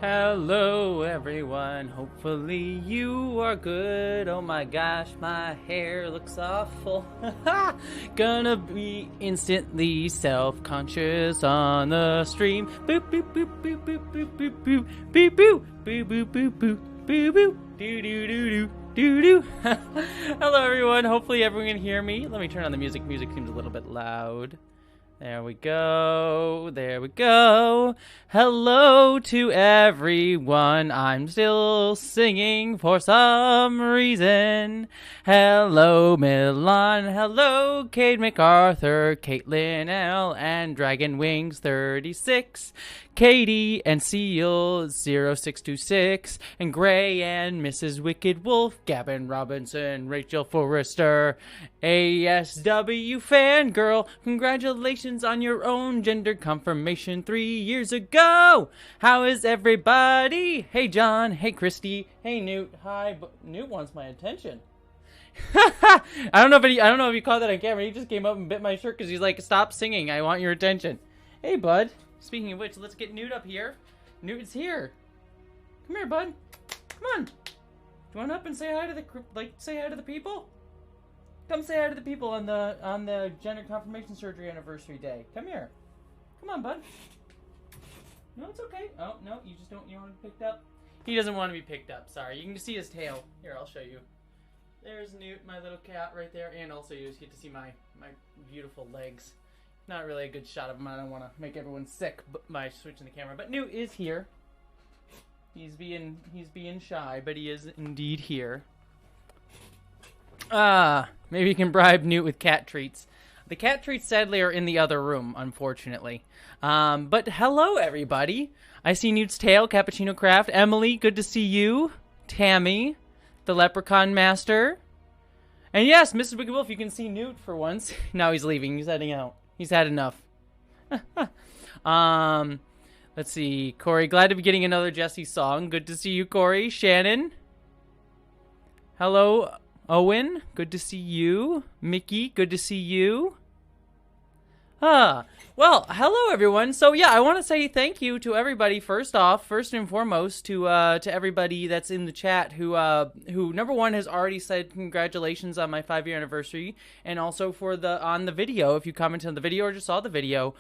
Hello everyone, hopefully you are good. Oh my gosh, my hair looks awful. Gonna be instantly self-conscious on the stream. Boop boop boop boop boop boop boop boop boop boop boop boop boop boop boop boop doo doo doo doo doo. Hello everyone, hopefully everyone can hear me. Let me turn on the music. Music seems a little bit loud. There we go. There we go. Hello to everyone. I'm still singing for some reason. Hello, Milan. Hello, Cade MacArthur, Caitlin L, and Dragon Wings 36. Katie and Seal 0626, and Gray and Mrs. Wicked Wolf, Gavin Robinson, Rachel Forrester, ASW Fangirl. Congratulations on your own gender confirmation 3 years ago. How is everybody? Hey John, hey Christy, hey Newt. Hi, Newt wants my attention. I don't know if you caught that on camera. He just came up and bit my shirt because he's like, "Stop singing. I want your attention." Hey bud. Speaking of which, let's get Newt up here. Newt is here. Come here, bud. Come on. Do you want up and say hi to the people? Come say hi to the people on the gender confirmation surgery anniversary day. Come here. Come on, bud. No, it's okay. Oh no, you want to be picked up. He doesn't want to be picked up. Sorry. You can just see his tail. Here, I'll show you. There's Newt, my little cat, right there, and also you get to see my beautiful legs. Not really a good shot of him. I don't want to make everyone sick by switching the camera. But Newt is here. He's being shy, but he is indeed here. Maybe you can bribe Newt with cat treats. The cat treats, sadly, are in the other room, unfortunately. But hello, everybody. I see Newt's tail, Cappuccino Craft. Emily, good to see you. Tammy, the Leprechaun Master. And yes, Mrs. Wicked Wolf, you can see Newt for once. Now he's leaving. He's heading out. He's had enough. Let's see. Corey, glad to be getting another Jessie song. Good to see you, Corey. Shannon. Hello, Owen. Good to see you. Mickey, good to see you. Well, hello everyone. So yeah, I want to say thank you to everybody first and foremost to everybody that's in the chat who number one has already said congratulations on my 5-year anniversary, and also on the video, if you commented on the video or just saw the video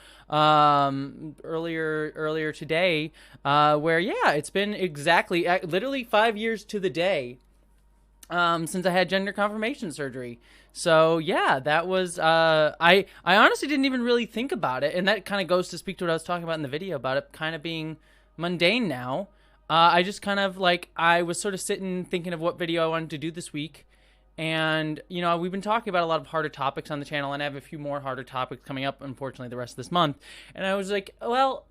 earlier today, where yeah, it's been exactly literally 5 years to the day since I had gender confirmation surgery. So yeah, that was I honestly didn't even really think about it, and that kind of goes to speak to what I was talking about in the video about it kind of being mundane now. I just kind of I was sort of sitting thinking of what video I wanted to do this week, and you know, we've been talking about a lot of harder topics on the channel, and I have a few more harder topics coming up, unfortunately, the rest of this month. And I was like, well,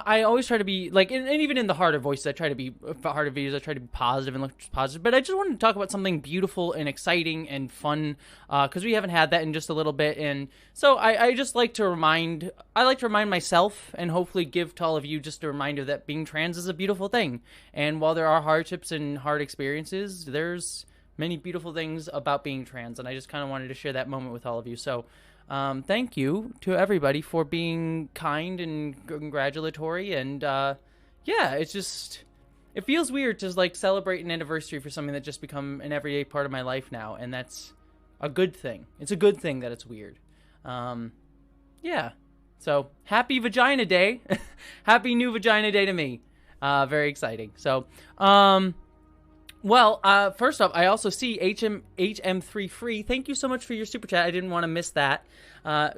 I always try to be and even in the harder voices, I try to be harder videos. I try to be positive and look positive. But I just wanted to talk about something beautiful and exciting and fun, because we haven't had that in just a little bit. And so I just like to remind myself and hopefully give to all of you just a reminder that being trans is a beautiful thing. And while there are hardships and hard experiences, there's many beautiful things about being trans. And I just kind of wanted to share that moment with all of you. So. Thank you to everybody for being kind and congratulatory, and yeah, it feels weird to celebrate an anniversary for something that just become an everyday part of my life now, and that's a good thing. It's a good thing that it's weird. Yeah, so happy Vagina Day. Happy new Vagina Day to me. Very exciting. So, well, first off, I also see HM3 Free. Thank you so much for your super chat. I didn't want to miss that.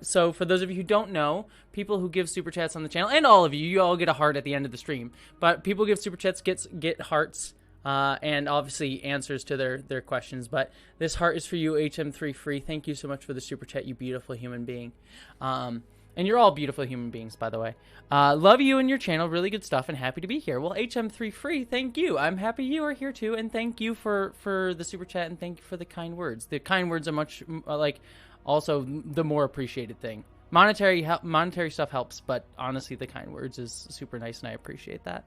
So for those of you who don't know, people who give super chats on the channel, and all of you all get a heart at the end of the stream. But people who give super chats get hearts, and obviously answers to their questions. But this heart is for you, HM3 Free. Thank you so much for the super chat, you beautiful human being. And you're all beautiful human beings, by the way. Love you and your channel. Really good stuff, and happy to be here. Well, HM3 Free, thank you. I'm happy you are here, too, and thank you for the super chat, and thank you for the kind words. The kind words are much, also the more appreciated thing. Monetary stuff helps, but honestly, the kind words is super nice, and I appreciate that.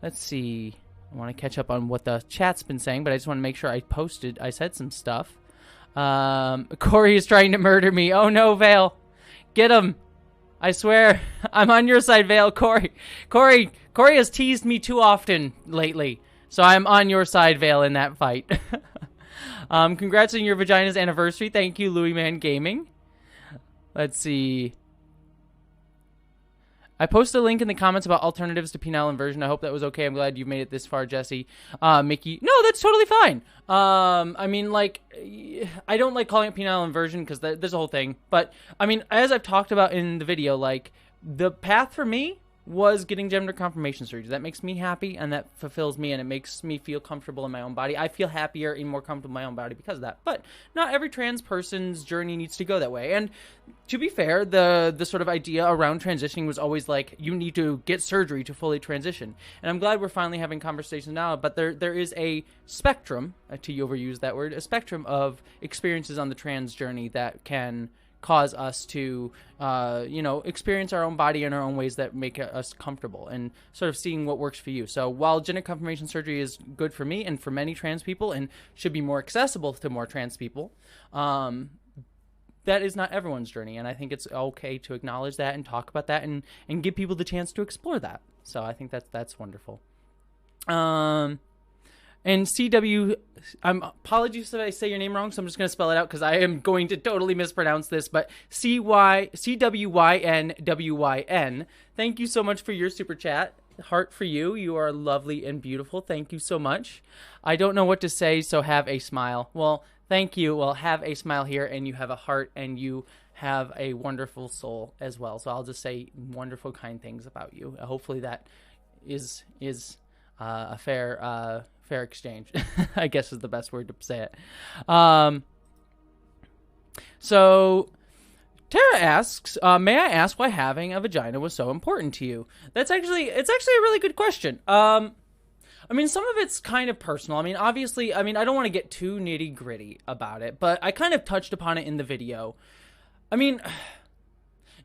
Let's see. I want to catch up on what the chat's been saying, but I just want to make sure I said some stuff. Corey is trying to murder me. Oh, no, Vale. Get him. I swear, I'm on your side, Vale. Corey has teased me too often lately, so I'm on your side, Vale, in that fight. Congrats on your vagina's anniversary. Thank you, Louis Man Gaming. Let's see. I posted a link in the comments about alternatives to penile inversion. I hope that was okay. I'm glad you made it this far, Jessie. Mickey, no, that's totally fine. I mean, like, I don't like calling it penile inversion because there's a whole thing. But, I mean, as I've talked about in the video, like, the path for me was getting gender confirmation surgery. That makes me happy, and that fulfills me, and it makes me feel comfortable in my own body. I feel happier and more comfortable in my own body because of that. But not every trans person's journey needs to go that way. And to be fair, the sort of idea around transitioning was always like, you need to get surgery to fully transition. And I'm glad we're finally having conversations now, but there is a spectrum, to overuse that word, a spectrum of experiences on the trans journey that can cause us to, you know, experience our own body in our own ways that make us comfortable, and sort of seeing what works for you. So while gender confirmation surgery is good for me and for many trans people and should be more accessible to more trans people, that is not everyone's journey. And I think it's okay to acknowledge that and talk about that and give people the chance to explore that. So I think that's wonderful. And CW, apologies if I say your name wrong, so I'm just going to spell it out because I am going to totally mispronounce this, but CWYNWYN. Thank you so much for your super chat. Heart for you. You are lovely and beautiful. Thank you so much. I don't know what to say, so have a smile. Well, thank you. Well, have a smile here, and you have a heart, and you have a wonderful soul as well. So I'll just say wonderful, kind things about you. Hopefully that is a fair exchange, I guess is the best word to say it. So Tara asks, may I ask why having a vagina was so important to you? It's actually a really good question. I mean, some of it's kind of personal. I mean, obviously, I don't want to get too nitty gritty about it, but I kind of touched upon it in the video. I mean,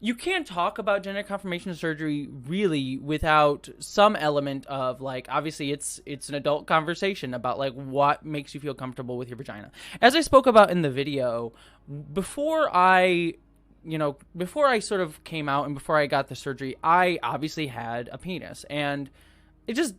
you can't talk about gender confirmation surgery really without some element of, like, obviously it's an adult conversation about, like, what makes you feel comfortable with your vagina. As I spoke about in the video, before I sort of came out and before I got the surgery, I obviously had a penis, and it just,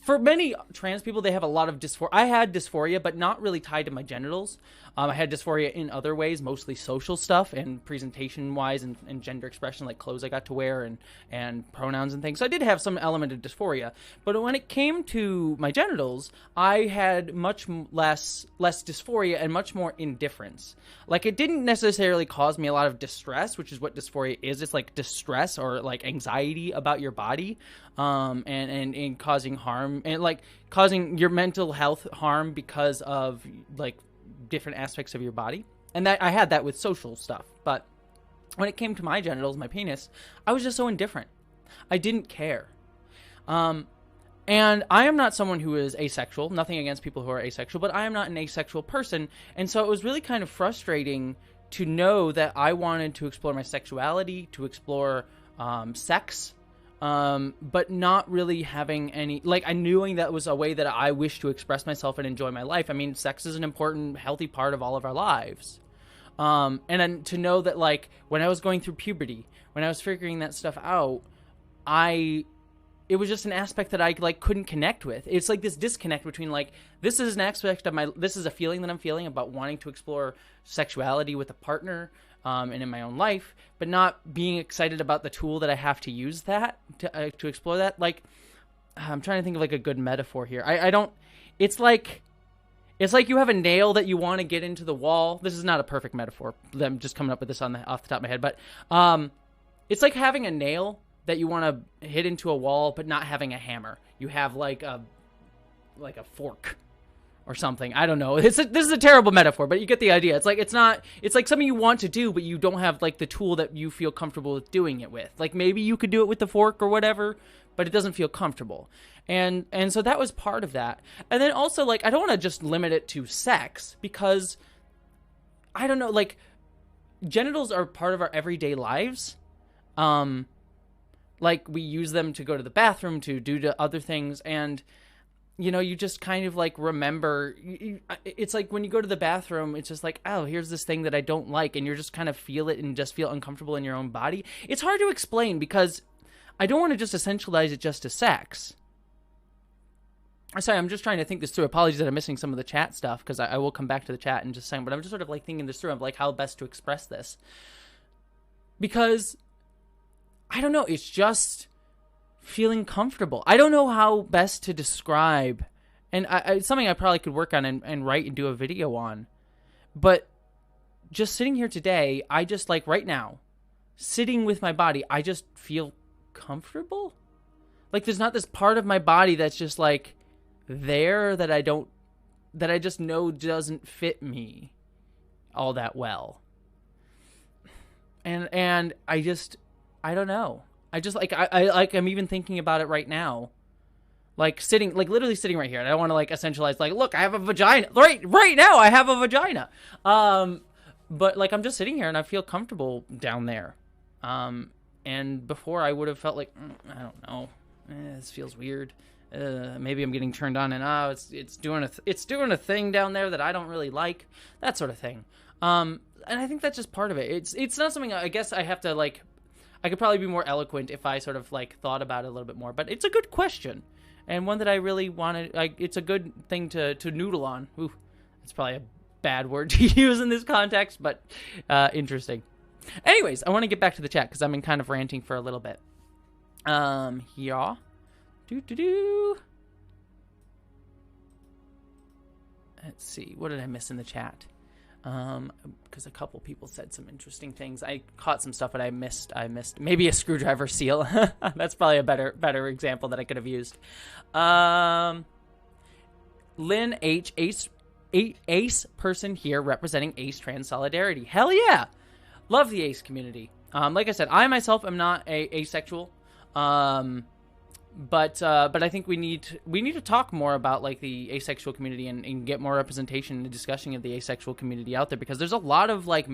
for many trans people, they have a lot of dysphoria. I had dysphoria, but not really tied to my genitals. I had dysphoria in other ways, mostly social stuff and presentation-wise and gender expression, like clothes I got to wear and pronouns and things. So I did have some element of dysphoria. But when it came to my genitals, I had much less dysphoria and much more indifference. Like, it didn't necessarily cause me a lot of distress, which is what dysphoria is. It's like distress or like anxiety about your body, and causing harm, and like causing your mental health harm because of like different aspects of your body. And that I had that with social stuff. But when it came to my genitals, my penis, I was just so indifferent. I didn't care. And I am not someone who is asexual. Nothing against people who are asexual, but I am not an asexual person. And so it was really kind of frustrating to know that I wanted to explore my sexuality, to explore sex, but not really having any, like, I knowing that was a way that I wish to express myself and enjoy my life. I mean, sex is an important, healthy part of all of our lives. And then to know that, like, when I was going through puberty, when I was figuring that stuff out, it was just an aspect that I, like, couldn't connect with. It's like this disconnect between, like, this is an aspect of this is a feeling that I'm feeling about wanting to explore sexuality with a partner, and in my own life, but not being excited about the tool that I have to use that to explore that. Like, I'm trying to think of like a good metaphor here. I don't. It's like you have a nail that you want to get into the wall. This is not a perfect metaphor. I'm just coming up with this off the top of my head, but it's like having a nail that you want to hit into a wall, but not having a hammer. You have like a fork or something. I don't know. This is a terrible metaphor, but you get the idea. It's like something you want to do, but you don't have like the tool that you feel comfortable with doing it with. Like, maybe you could do it with the fork or whatever, but it doesn't feel comfortable. And so that was part of that. And then also, like, I don't want to just limit it to sex, because I don't know, like, genitals are part of our everyday lives. Like, we use them to go to the bathroom, to do to other things, and you know, you just kind of like remember, it's like when you go to the bathroom, it's just like, oh, here's this thing that I don't like. And you're just kind of feel it and just feel uncomfortable in your own body. It's hard to explain because I don't want to just essentialize it just to sex. Sorry, I'm just trying to think this through. Apologies that I'm missing some of the chat stuff because I will come back to the chat in just a second. But I'm just sort of like thinking this through of like how best to express this. Because I don't know, it's just feeling comfortable. I don't know how best to describe, and it's something I probably could work on and write and do a video on. But just sitting here today, I just like right now, sitting with my body, I just feel comfortable. Like there's not this part of my body that's just like there that I just know doesn't fit me all that well. And I don't know. I just like I'm even thinking about it right now. Like sitting, like literally sitting right here. And I don't want to like essentialize like, look, I have a vagina. Right now I have a vagina. But like I'm just sitting here and I feel comfortable down there. And before I would have felt like, I don't know. This feels weird. Maybe I'm getting turned on and it's doing a thing down there that I don't really like. That sort of thing. And I think that's just part of it. It's not something I guess I have to like. I could probably be more eloquent if I sort of like thought about it a little bit more. But it's a good question and one that I really wanted. It's a good thing to noodle on. Ooh, that's probably a bad word to use in this context, but interesting. Anyways, I want to get back to the chat because I've been kind of ranting for a little bit. Yeah. Let's see. What did I miss in the chat? Because a couple people said some interesting things. I caught some stuff, but I missed maybe a screwdriver seal. That's probably a better example that I could have used. Lynn H, ace person here representing ace trans solidarity. Hell yeah. Love the ace community. Like I said, I myself am not asexual. But I think we need to talk more about like the asexual community and get more representation and discussion of the asexual community out there because there's a lot of like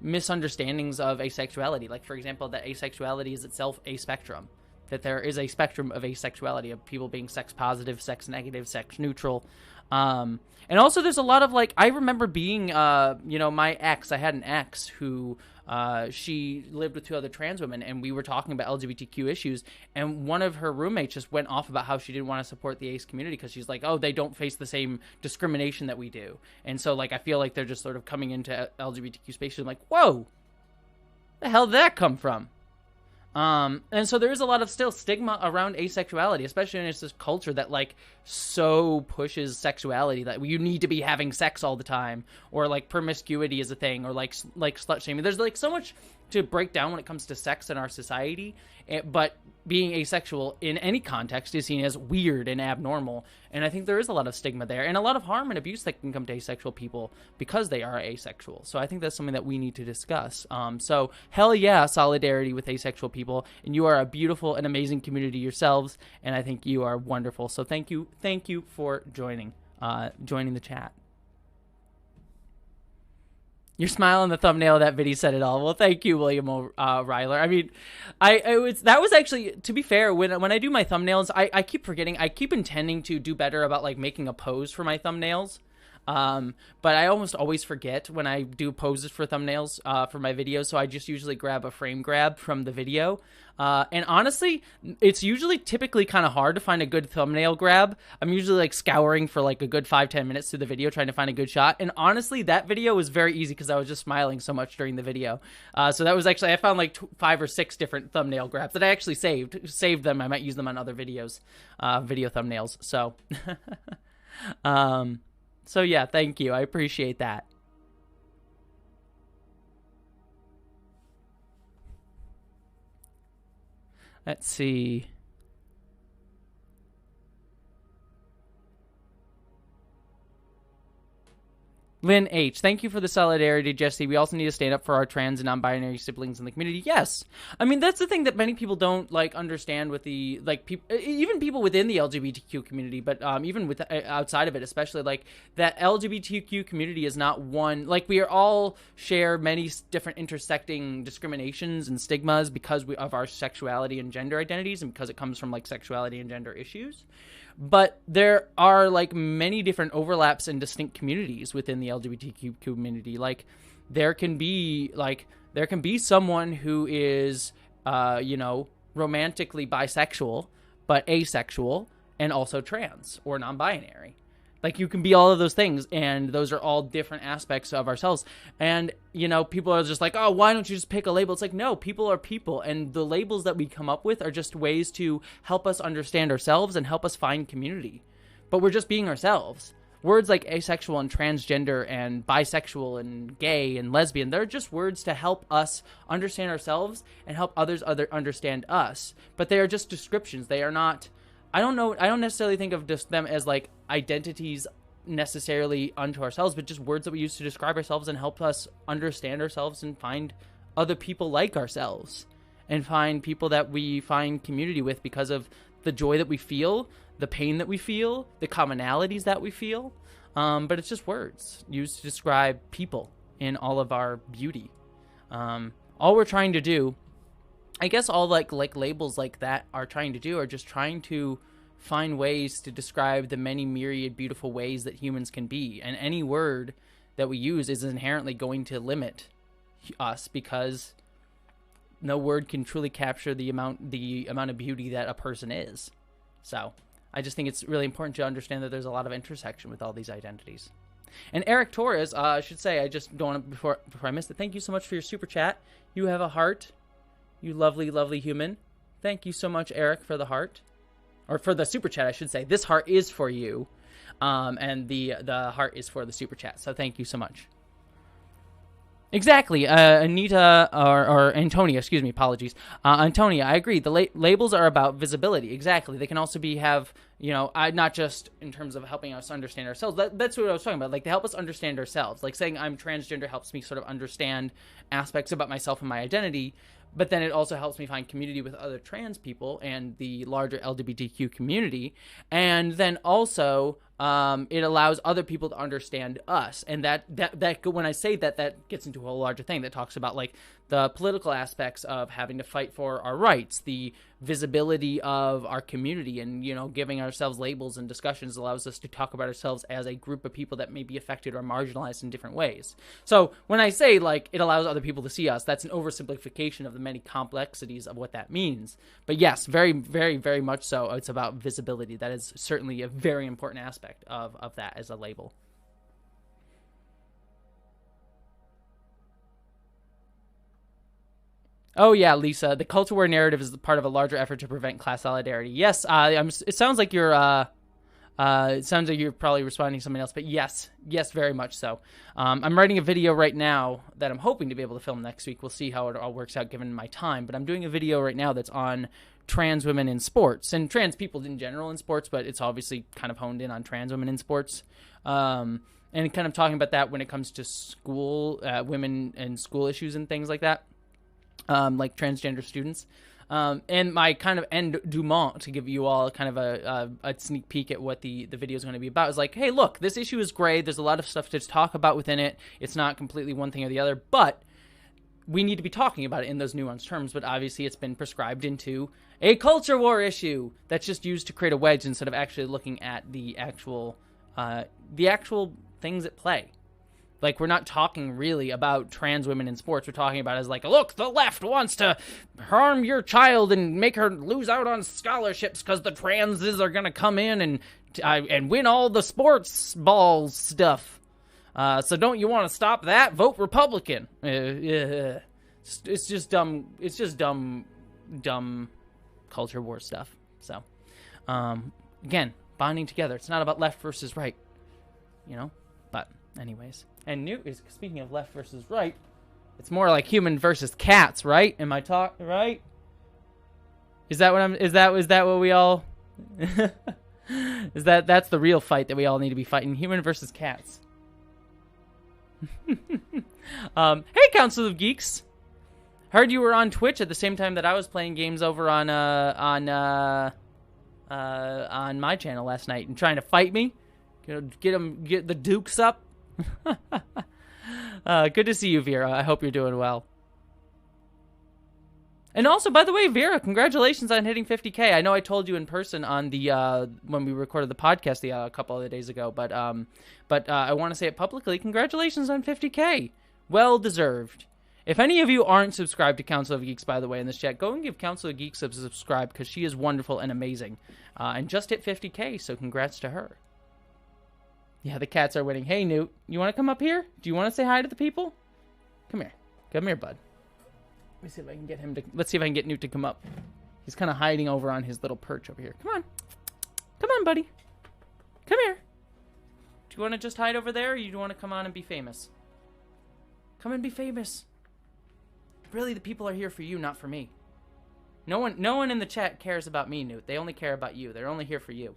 misunderstandings of asexuality. Like for example, that asexuality is itself a spectrum. That there is a spectrum of asexuality of people being sex positive, sex negative, sex neutral. And also there's a lot of like, I remember being, my ex, I had an ex who, she lived with two other trans women and we were talking about LGBTQ issues. And one of her roommates just went off about how she didn't want to support the ace community because she's like, oh, they don't face the same discrimination that we do. And so like, I feel like they're just sort of coming into LGBTQ spaces. I'm like, whoa, the hell did that come from? And so there is a lot of still stigma around asexuality, especially in this culture that like so pushes sexuality that you need to be having sex all the time, or like promiscuity is a thing, or like slut shaming. There's like so much to break down when it comes to sex in our society, but being asexual in any context is seen as weird and abnormal. And I think there is a lot of stigma there and a lot of harm and abuse that can come to asexual people because they are asexual. So I think that's something that we need to discuss. So hell yeah, solidarity with asexual people. And you are a beautiful and amazing community yourselves. And I think you are wonderful. So thank you for joining the chat. Your smile on the thumbnail of that video said it all. Well, thank you, William Ryler. I mean, that was actually, to be fair, when I do my thumbnails, I keep forgetting. I keep intending to do better about like making a pose for my thumbnails. But I almost always forget when I do poses for thumbnails for my videos, so I just usually grab a frame grab from the video. And honestly, it's typically kind of hard to find a good thumbnail grab. I'm usually like scouring for like a good 5-10 minutes through the video trying to find a good shot. And honestly, that video was very easy because I was just smiling so much during the video. So that was actually, I found like 5 or 6 different thumbnail grabs that I actually saved them. I might use them on other videos, video thumbnails. So, so yeah, thank you. I appreciate that. Let's see. Lynn H., thank you for the solidarity, Jessie. We also need to stand up for our trans and non-binary siblings in the community. Yes. I mean, that's the thing that many people don't, like, understand with the, like, even people within the LGBTQ community, but even with outside of it, especially, like, that LGBTQ community is not one, like, we are all share many different intersecting discriminations and stigmas because of our sexuality and gender identities, and because it comes from, like, sexuality and gender issues. But there are, like, many different overlaps and distinct communities within the LGBTQ community. Like, there can be someone who is, romantically bisexual, but asexual, and also trans or non-binary. Like, you can be all of those things, and those are all different aspects of ourselves. And, people are just like, oh, why don't you just pick a label? It's like, no, people are people, and the labels that we come up with are just ways to help us understand ourselves and help us find community. But we're just being ourselves. Words like asexual and transgender and bisexual and gay and lesbian, they're just words to help us understand ourselves and help others understand us. But they are just descriptions. They are not... I don't necessarily think of just them as, like, identities necessarily unto ourselves, but just words that we use to describe ourselves and help us understand ourselves and find other people like ourselves and find people that we find community with because of the joy that we feel, the pain that we feel, the commonalities that we feel. But it's just words used to describe people in all of our beauty. All we're trying to do, I guess all like labels like that are trying to do are just trying to find ways to describe the many myriad beautiful ways that humans can be. And any word that we use is inherently going to limit us because no word can truly capture the amount of beauty that a person is. So I just think it's really important to understand that there's a lot of intersection with all these identities. And Eric Torres, I should say, I just don't want to, before I missed it, thank you so much for your super chat. You have a heart. You lovely, lovely human. Thank you so much, Eric, for the heart. Or for the super chat, I should say. This heart is for you. And the heart is for the super chat. So thank you so much. Exactly. Anita, or Antonia, excuse me, apologies. Antonia, I agree. The labels are about visibility. Exactly. They can also have, not just in terms of helping us understand ourselves. That's what I was talking about. Like, they help us understand ourselves. Like, saying I'm transgender helps me sort of understand aspects about myself and my identity. But then it also helps me find community with other trans people and the larger LGBTQ community. And then also, it allows other people to understand us. And that when I say that, that gets into a whole larger thing that talks about, like, the political aspects of having to fight for our rights, the visibility of our community, and, giving ourselves labels and discussions allows us to talk about ourselves as a group of people that may be affected or marginalized in different ways. So when I say, like, it allows other people to see us, that's an oversimplification of the many complexities of what that means. But yes, very, very, very much so. It's about visibility. That is certainly a very important aspect of that as a label. Oh yeah, Lisa. The culture war narrative is part of a larger effort to prevent class solidarity. Yes, it sounds like you're. It sounds like you're probably responding to something else, but yes, very much so. I'm writing a video right now that I'm hoping to be able to film next week. We'll see how it all works out given my time. But I'm doing a video right now that's on trans women in sports and trans people in general in sports, but it's obviously kind of honed in on trans women in sports. And kind of talking about that when it comes to school, women and school issues and things like that. Like transgender students. And my kind of end denouement to give you all kind of a sneak peek at what the video is going to be about is like, hey, look, this issue is great. There's a lot of stuff to talk about within it. It's not completely one thing or the other, but we need to be talking about it in those nuanced terms. But obviously it's been prescribed into a culture war issue that's just used to create a wedge instead of actually looking at the actual things at play. Like, we're not talking really about trans women in sports. We're talking about it as like, look, the left wants to harm your child and make her lose out on scholarships because the transes are going to come in and win all the sports ball stuff. So don't you want to stop that? Vote Republican. It's just dumb. It's just dumb culture war stuff. So, again, bonding together. It's not about left versus right, but anyways. And speaking of left versus right, it's more like human versus cats, right? Am I talking right? Is that what we all that's the real fight that we all need to be fighting, human versus cats. Hey, Council of Geeks. Heard you were on Twitch at the same time that I was playing games over on my channel last night and trying to fight me. Get the dukes up. Good to see you, Vera. I hope you're doing well. And also, by the way, Vera, congratulations on hitting 50K. I know I told you in person on the when we recorded the podcast a couple of days ago, but I want to say it publicly. Congratulations on 50K. Well deserved. If any of you aren't subscribed to Council of Geeks, by the way, in this chat, go and give Council of Geeks a subscribe because she is wonderful and amazing. And just hit 50K, so congrats to her. Yeah, the cats are winning. Hey, Newt, you want to come up here? Do you want to say hi to the people? Come here. Come here, bud. Let me see if I can get him to... Let's see if I can get Newt to come up. He's kind of hiding over on his little perch over here. Come on. Come on, buddy. Come here. Do you want to just hide over there, or you want to come on and be famous? Come and be famous. Really, the people are here for you, not for me. No one in the chat cares about me, Newt. They only care about you. They're only here for you.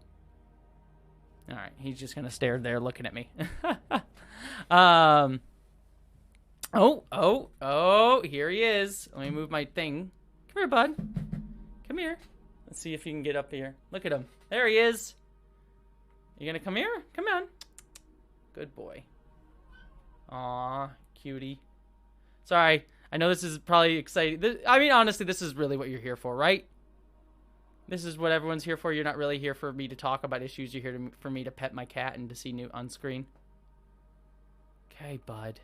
All right, he's just gonna stare there, looking at me. Oh, here he is. Let me move my thing. Come here, bud. Come here. Let's see if you can get up here. Look at him. There he is. You gonna come here? Come on. Good boy. Aw, cutie. Sorry. I know this is probably exciting. I mean, honestly, this is really what you're here for, right? This is what everyone's here for. You're not really here for me to talk about issues. You're here for me to pet my cat and to see Newt on screen. Okay, bud.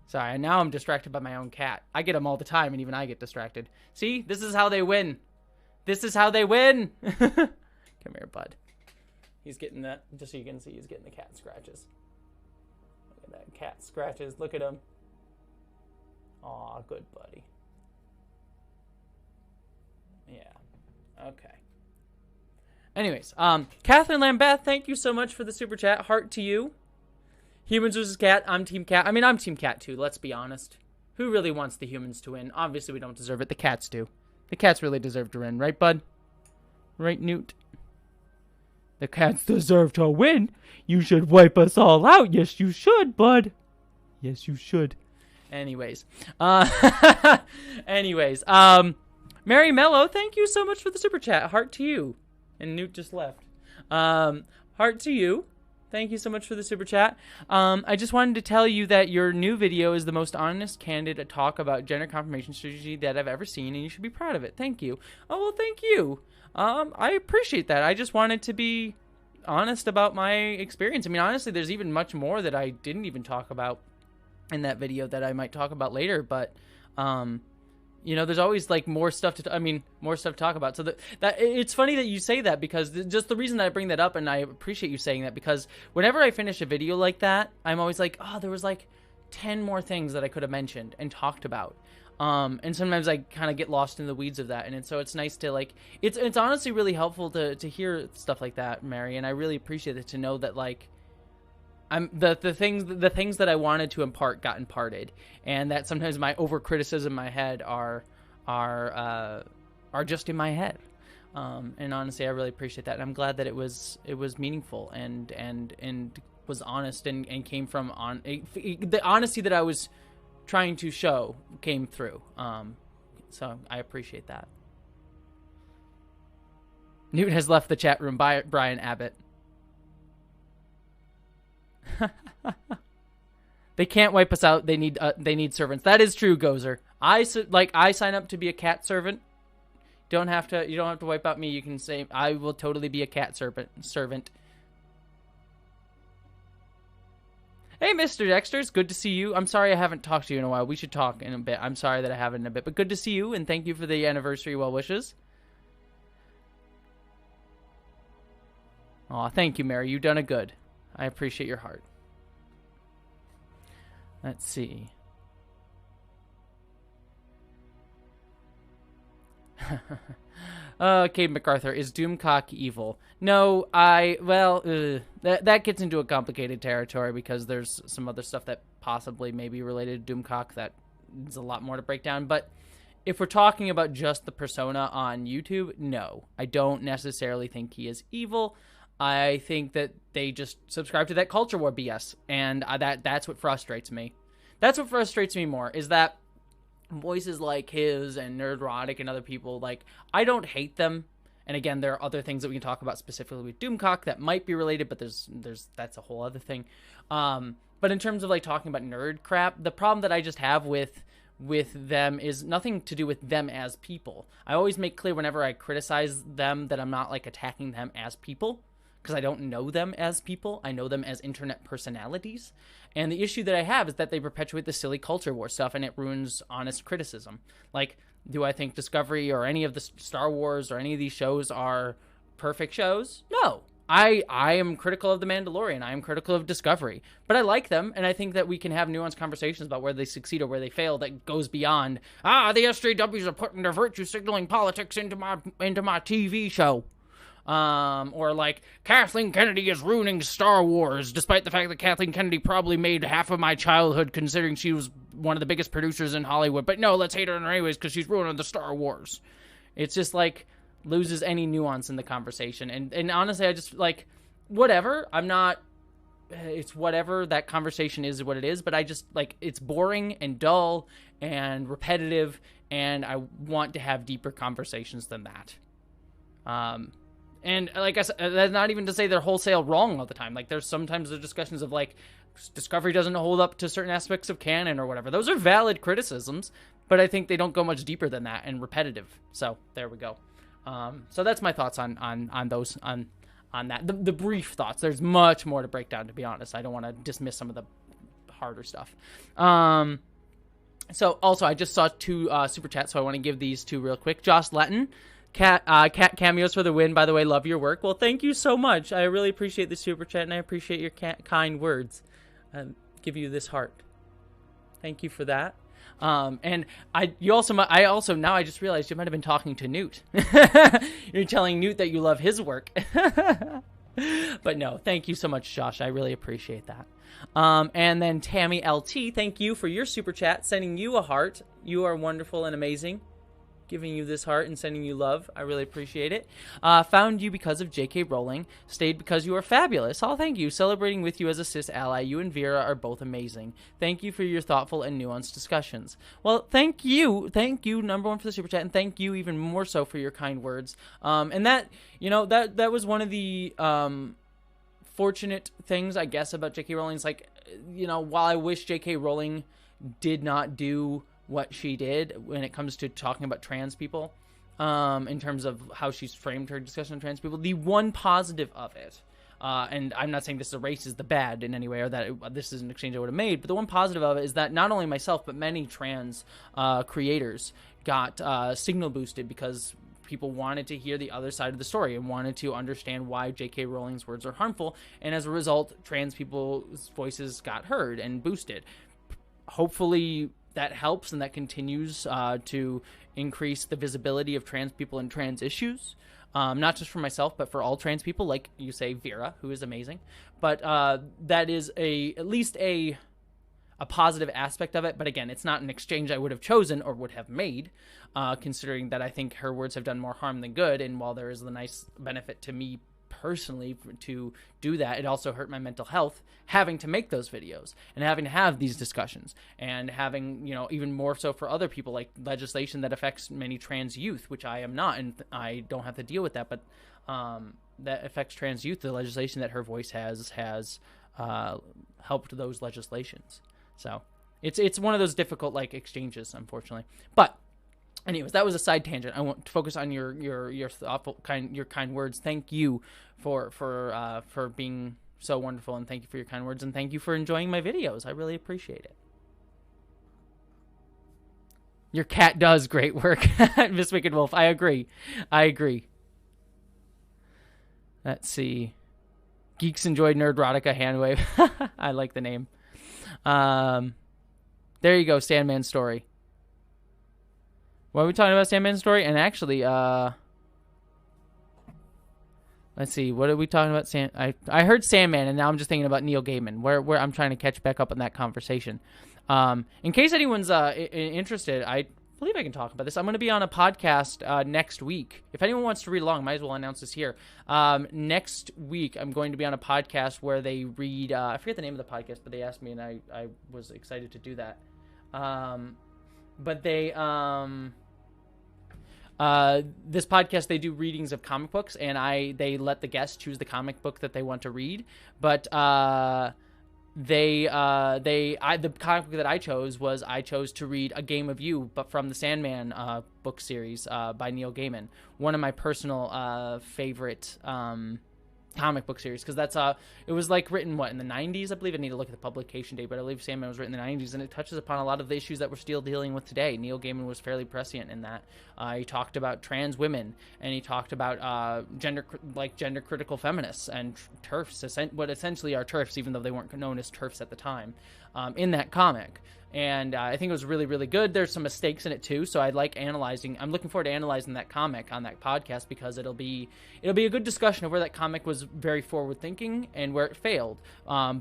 Sorry, now I'm distracted by my own cat. I get them all the time, and even I get distracted. See? This is how they win. This is how they win. Come here, bud. He's getting that. Just so you can see, he's getting the cat scratches. Look at that. Cat scratches. Look at him. Aw, good buddy. Yeah. Okay. Anyways, Catherine Lambeth, thank you so much for the super chat. Heart to you. Humans versus cat. I'm team cat. I mean, I'm team cat too. Let's be honest. Who really wants the humans to win? Obviously, we don't deserve it. The cats do. The cats really deserve to win, right, bud? Right, Newt? The cats deserve to win. You should wipe us all out. Yes, you should, bud. Yes, you should. Anyways, Mary Mello, thank you so much for the super chat. Heart to you. And Newt just left. Heart to you. Thank you so much for the super chat. I just wanted to tell you that your new video is the most honest, candid talk about gender confirmation strategy that I've ever seen, and you should be proud of it. Thank you. Oh, well, thank you. I appreciate that. I just wanted to be honest about my experience. I mean, honestly, there's even much more that I didn't even talk about in that video that I might talk about later, but you know, there's always like more stuff to more stuff to talk about. So that it's funny that you say that, because just the reason that I bring that up, and I appreciate you saying that, because whenever I finish a video like that, I'm always like, oh, there was like 10 more things that I could have mentioned and talked about. And sometimes I kind of get lost in the weeds of that, and so it's nice to like, it's honestly really helpful to hear stuff like that, Mary, and I really appreciate it to know that like the things that I wanted to impart got imparted, and that sometimes my over criticism in my head are just in my head. And honestly, I really appreciate that, and I'm glad that it was meaningful and was honest and came from the honesty that I was trying to show came through. So I appreciate that. Newt has left the chat room by Brian Abbott. They can't wipe us out. They need servants. That is true, Gozer. I sign up to be a cat servant. You don't have to wipe out me. You can say I will totally be a cat servant. Hey, Mr. Dexter, it's good to see you. I'm sorry I haven't talked to you in a while. We should talk in a bit. I'm sorry that I haven't in a bit, but good to see you, and thank you for the anniversary well wishes. Aw, thank you, Mary. You've done a good. I appreciate your heart. Let's see. Okay, MacArthur, is Doomcock evil? No, that gets into a complicated territory, because there's some other stuff that possibly may be related to Doomcock that is a lot more to break down. But if we're talking about just the persona on YouTube, no, I don't necessarily think he is evil. I think that they just subscribe to that culture war BS, and that's what frustrates me. That's what frustrates me more, is that voices like his and Nerdrotic and other people, like, I don't hate them. And again, there are other things that we can talk about specifically with Doomcock that might be related, but that's a whole other thing. But in terms of like talking about nerd crap, the problem that I just have with them is nothing to do with them as people. I always make clear whenever I criticize them that I'm not like attacking them as people, because I don't know them as people. I know them as internet personalities. And the issue that I have is that they perpetuate the silly culture war stuff, and it ruins honest criticism. Like, do I think Discovery or any of the Star Wars or any of these shows are perfect shows? No. I am critical of The Mandalorian. I am critical of Discovery. But I like them, and I think that we can have nuanced conversations about where they succeed or where they fail that goes beyond, the SJWs are putting their virtue signaling politics into my TV show. Or like, Kathleen Kennedy is ruining Star Wars, despite the fact that Kathleen Kennedy probably made half of my childhood, considering she was one of the biggest producers in Hollywood. But no, let's hate her anyways, because she's ruining the Star Wars. It's just like, loses any nuance in the conversation. And honestly, I just, like, whatever. I'm not, it's whatever. That conversation is what it is. But I just, like, it's boring and dull and repetitive, and I want to have deeper conversations than that. And like I said, that's not even to say they're wholesale wrong all the time. Like, there's sometimes the discussions of like, Discovery doesn't hold up to certain aspects of canon or whatever. Those are valid criticisms, but I think they don't go much deeper than that and repetitive. So there we go. So that's my thoughts on that. The brief thoughts. There's much more to break down, to be honest. I don't want to dismiss some of the harder stuff. So also, I just saw 2 super chats, so I want to give these 2 real quick. Josh Letton. Cat cameos for the win, by the way. Love your work. Well, thank you so much. I really appreciate the super chat, and I appreciate your kind words. Give you this heart. Thank you for that. And I just realized you might have been talking to Newt. You're telling Newt that you love his work. But no, thank you so much, Josh. I really appreciate that. And then Tammy LT, thank you for your super chat, sending you a heart. You are wonderful and amazing. Giving you this heart and sending you love. I really appreciate it. Found you because of J.K. Rowling. Stayed because you are fabulous. Oh, thank you. Celebrating with you as a cis ally. You and Vera are both amazing. Thank you for your thoughtful and nuanced discussions. Well, thank you. Thank you, number 1, for the super chat. And thank you even more so for your kind words. And that, that was one of the fortunate things, I guess, about J.K. Rowling. It's like, while I wish J.K. Rowling did not do what she did when it comes to talking about trans people, in terms of how she's framed her discussion of trans people, the one positive of it, and I'm not saying this erases the bad in any way, or that this is an exchange I would have made, but the one positive of it is that not only myself, but many trans creators got signal boosted because people wanted to hear the other side of the story and wanted to understand why J.K. Rowling's words are harmful, and as a result, trans people's voices got heard and boosted. Hopefully that helps and that continues to increase the visibility of trans people and trans issues, not just for myself, but for all trans people, like you say, Vera, who is amazing. But that is at least a positive aspect of it. But again, it's not an exchange I would have chosen or would have made, considering that I think her words have done more harm than good. And while there is the nice benefit to me personally to do that, it also hurt my mental health having to make those videos and having to have these discussions and having, even more so for other people, like legislation that affects many trans youth, which I am not, and I don't have to deal with that, but that affects trans youth. The legislation that her voice has helped those legislations. So it's one of those difficult exchanges, unfortunately. But anyways, that was a side tangent. I want to focus on your thoughtful kind words. Thank you for being so wonderful, and thank you for your kind words, and thank you for enjoying my videos. I really appreciate it. Your cat does great work, Miss Wicked Wolf. I agree. Let's see. Geeks enjoyed Nerdrotica handwave. I like the name. There you go, Sandman Story. What are we talking about, Sandman Story? And actually, let's see, what are we talking about? I heard Sandman, and now I'm just thinking about Neil Gaiman, where I'm trying to catch back up on that conversation. In case anyone's interested, I believe I can talk about this. I'm going to be on a podcast next week. If anyone wants to read along, might as well announce this here. Next week, I'm going to be on a podcast where they read, I forget the name of the podcast, but they asked me, and I was excited to do that. But they, this podcast, they do readings of comic books, and they let the guests choose the comic book that they want to read. But the comic book that I chose to read A Game of You, but from the Sandman book series by Neil Gaiman, one of my personal favorite comic book series, because that's it was like written in the 90s, I believe. I need to look at the publication date, but I believe Sandman was written in the 90s, and it touches upon a lot of the issues that we're still dealing with today. Neil Gaiman was fairly prescient in that. He talked about trans women, and he talked about gender critical feminists and TERFs, what essentially are TERFs, even though they weren't known as TERFs at the time, in that comic. And I think it was really, really good. There's some mistakes in it too, so I'm looking forward to analyzing that comic on that podcast, because it'll be a good discussion of where that comic was very forward thinking and where it failed,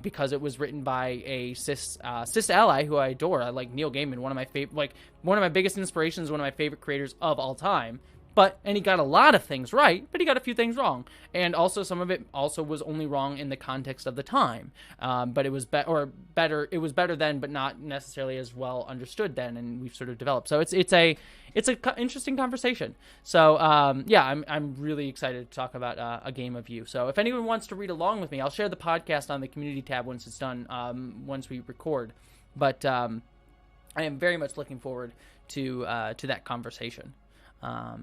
because it was written by a cis ally who I adore. I like Neil Gaiman, one of my biggest inspirations, one of my favorite creators of all time. And he got a lot of things right, but he got a few things wrong. And also some of it also was only wrong in the context of the time. But it was better. It was better then, but not necessarily as well understood then. And we've sort of developed. So it's a interesting conversation. So I'm really excited to talk about A Game of You. So if anyone wants to read along with me, I'll share the podcast on the community tab once it's done. Once we record. But I am very much looking forward to that conversation.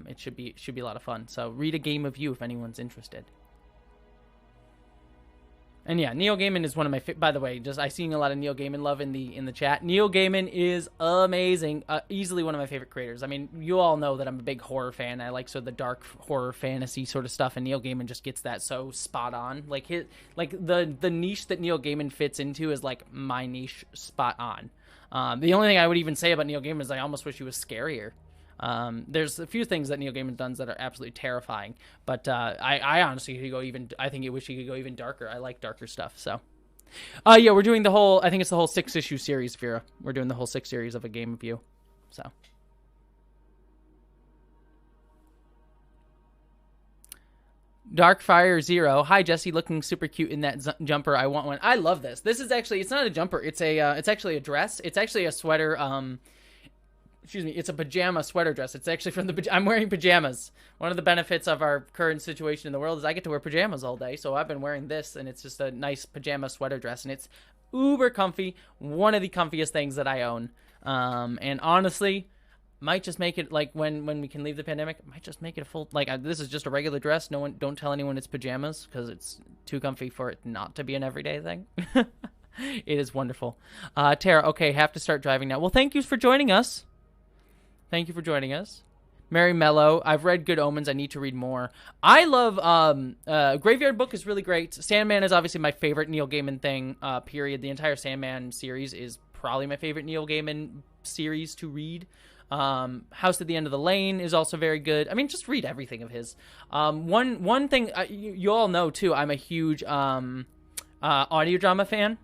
It should be a lot of fun. So read A Game of You if anyone's interested. And yeah, Neil Gaiman is one of my by the way, I seeing a lot of Neil Gaiman love in the chat. Neil Gaiman is amazing. Easily one of my favorite creators. I mean, you all know that I'm a big horror fan. I like sort of the dark horror fantasy sort of stuff, and Neil Gaiman just gets that so spot on. Like the niche that Neil Gaiman fits into is like my niche spot on. The only thing I would even say about Neil Gaiman is I almost wish he was scarier. There's a few things that Neil Gaiman does that are absolutely terrifying, but I honestly could go even. I wish he could go even darker. I like darker stuff. So, yeah, we're doing the whole. I think it's the whole 6-issue series, Vera. We're doing the whole 6 series of A Game of You. So, Darkfire Zero. Hi, Jessie, looking super cute in that jumper. I want one. I love this. This is actually. It's not a jumper. It's actually a dress. It's actually a sweater. Excuse me, it's a pajama sweater dress. It's actually I'm wearing pajamas. One of the benefits of our current situation in the world is I get to wear pajamas all day. So I've been wearing this, and it's just a nice pajama sweater dress, and it's uber comfy. One of the comfiest things that I own. And honestly, might just make it, like, when we can leave the pandemic, might just make it a full, like, this is just a regular dress. Don't tell anyone it's pajamas, because it's too comfy for it not to be an everyday thing. It is wonderful. Tara, okay, have to start driving now. Well, thank you for joining us. Thank you for joining us. Mary Mello, I've read Good Omens. I need to read more. I love Graveyard Book is really great. Sandman is obviously my favorite Neil Gaiman thing, period. The entire Sandman series is probably my favorite Neil Gaiman series to read. House at the End of the Lane is also very good. I mean, just read everything of his. One thing you all know, too, I'm a huge audio drama fan.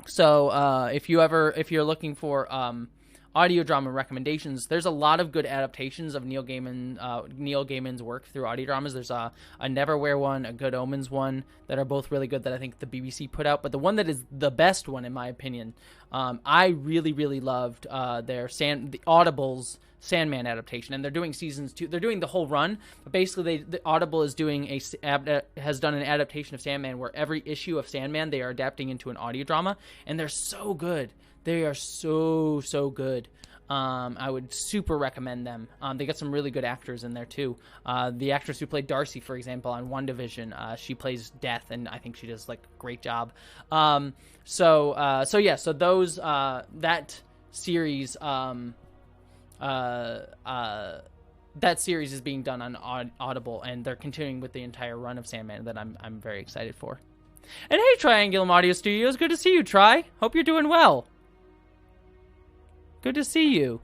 So if you're looking for audio drama recommendations, there's a lot of good adaptations of Neil Gaiman's work through audio dramas. There's a Neverwhere one, a Good Omens one that are both really good that I think the BBC put out. But the one that is the best one, in my opinion, I really, really loved the Audible's Sandman adaptation, and they're doing seasons 2. They're doing the whole run, but basically the Audible is has done an adaptation of Sandman where every issue of Sandman they are adapting into an audio drama, and they're so good. They are so good. I would super recommend them. They got some really good actors in there too. The actress who played Darcy, for example, on WandaVision, she plays Death, and I think she does like a great job. So those that series that series is being done on Audible, and they're continuing with the entire run of Sandman that I'm very excited for. And hey, Triangulum Audio Studios, good to see you, Tri. Hope you're doing well. Good to see you.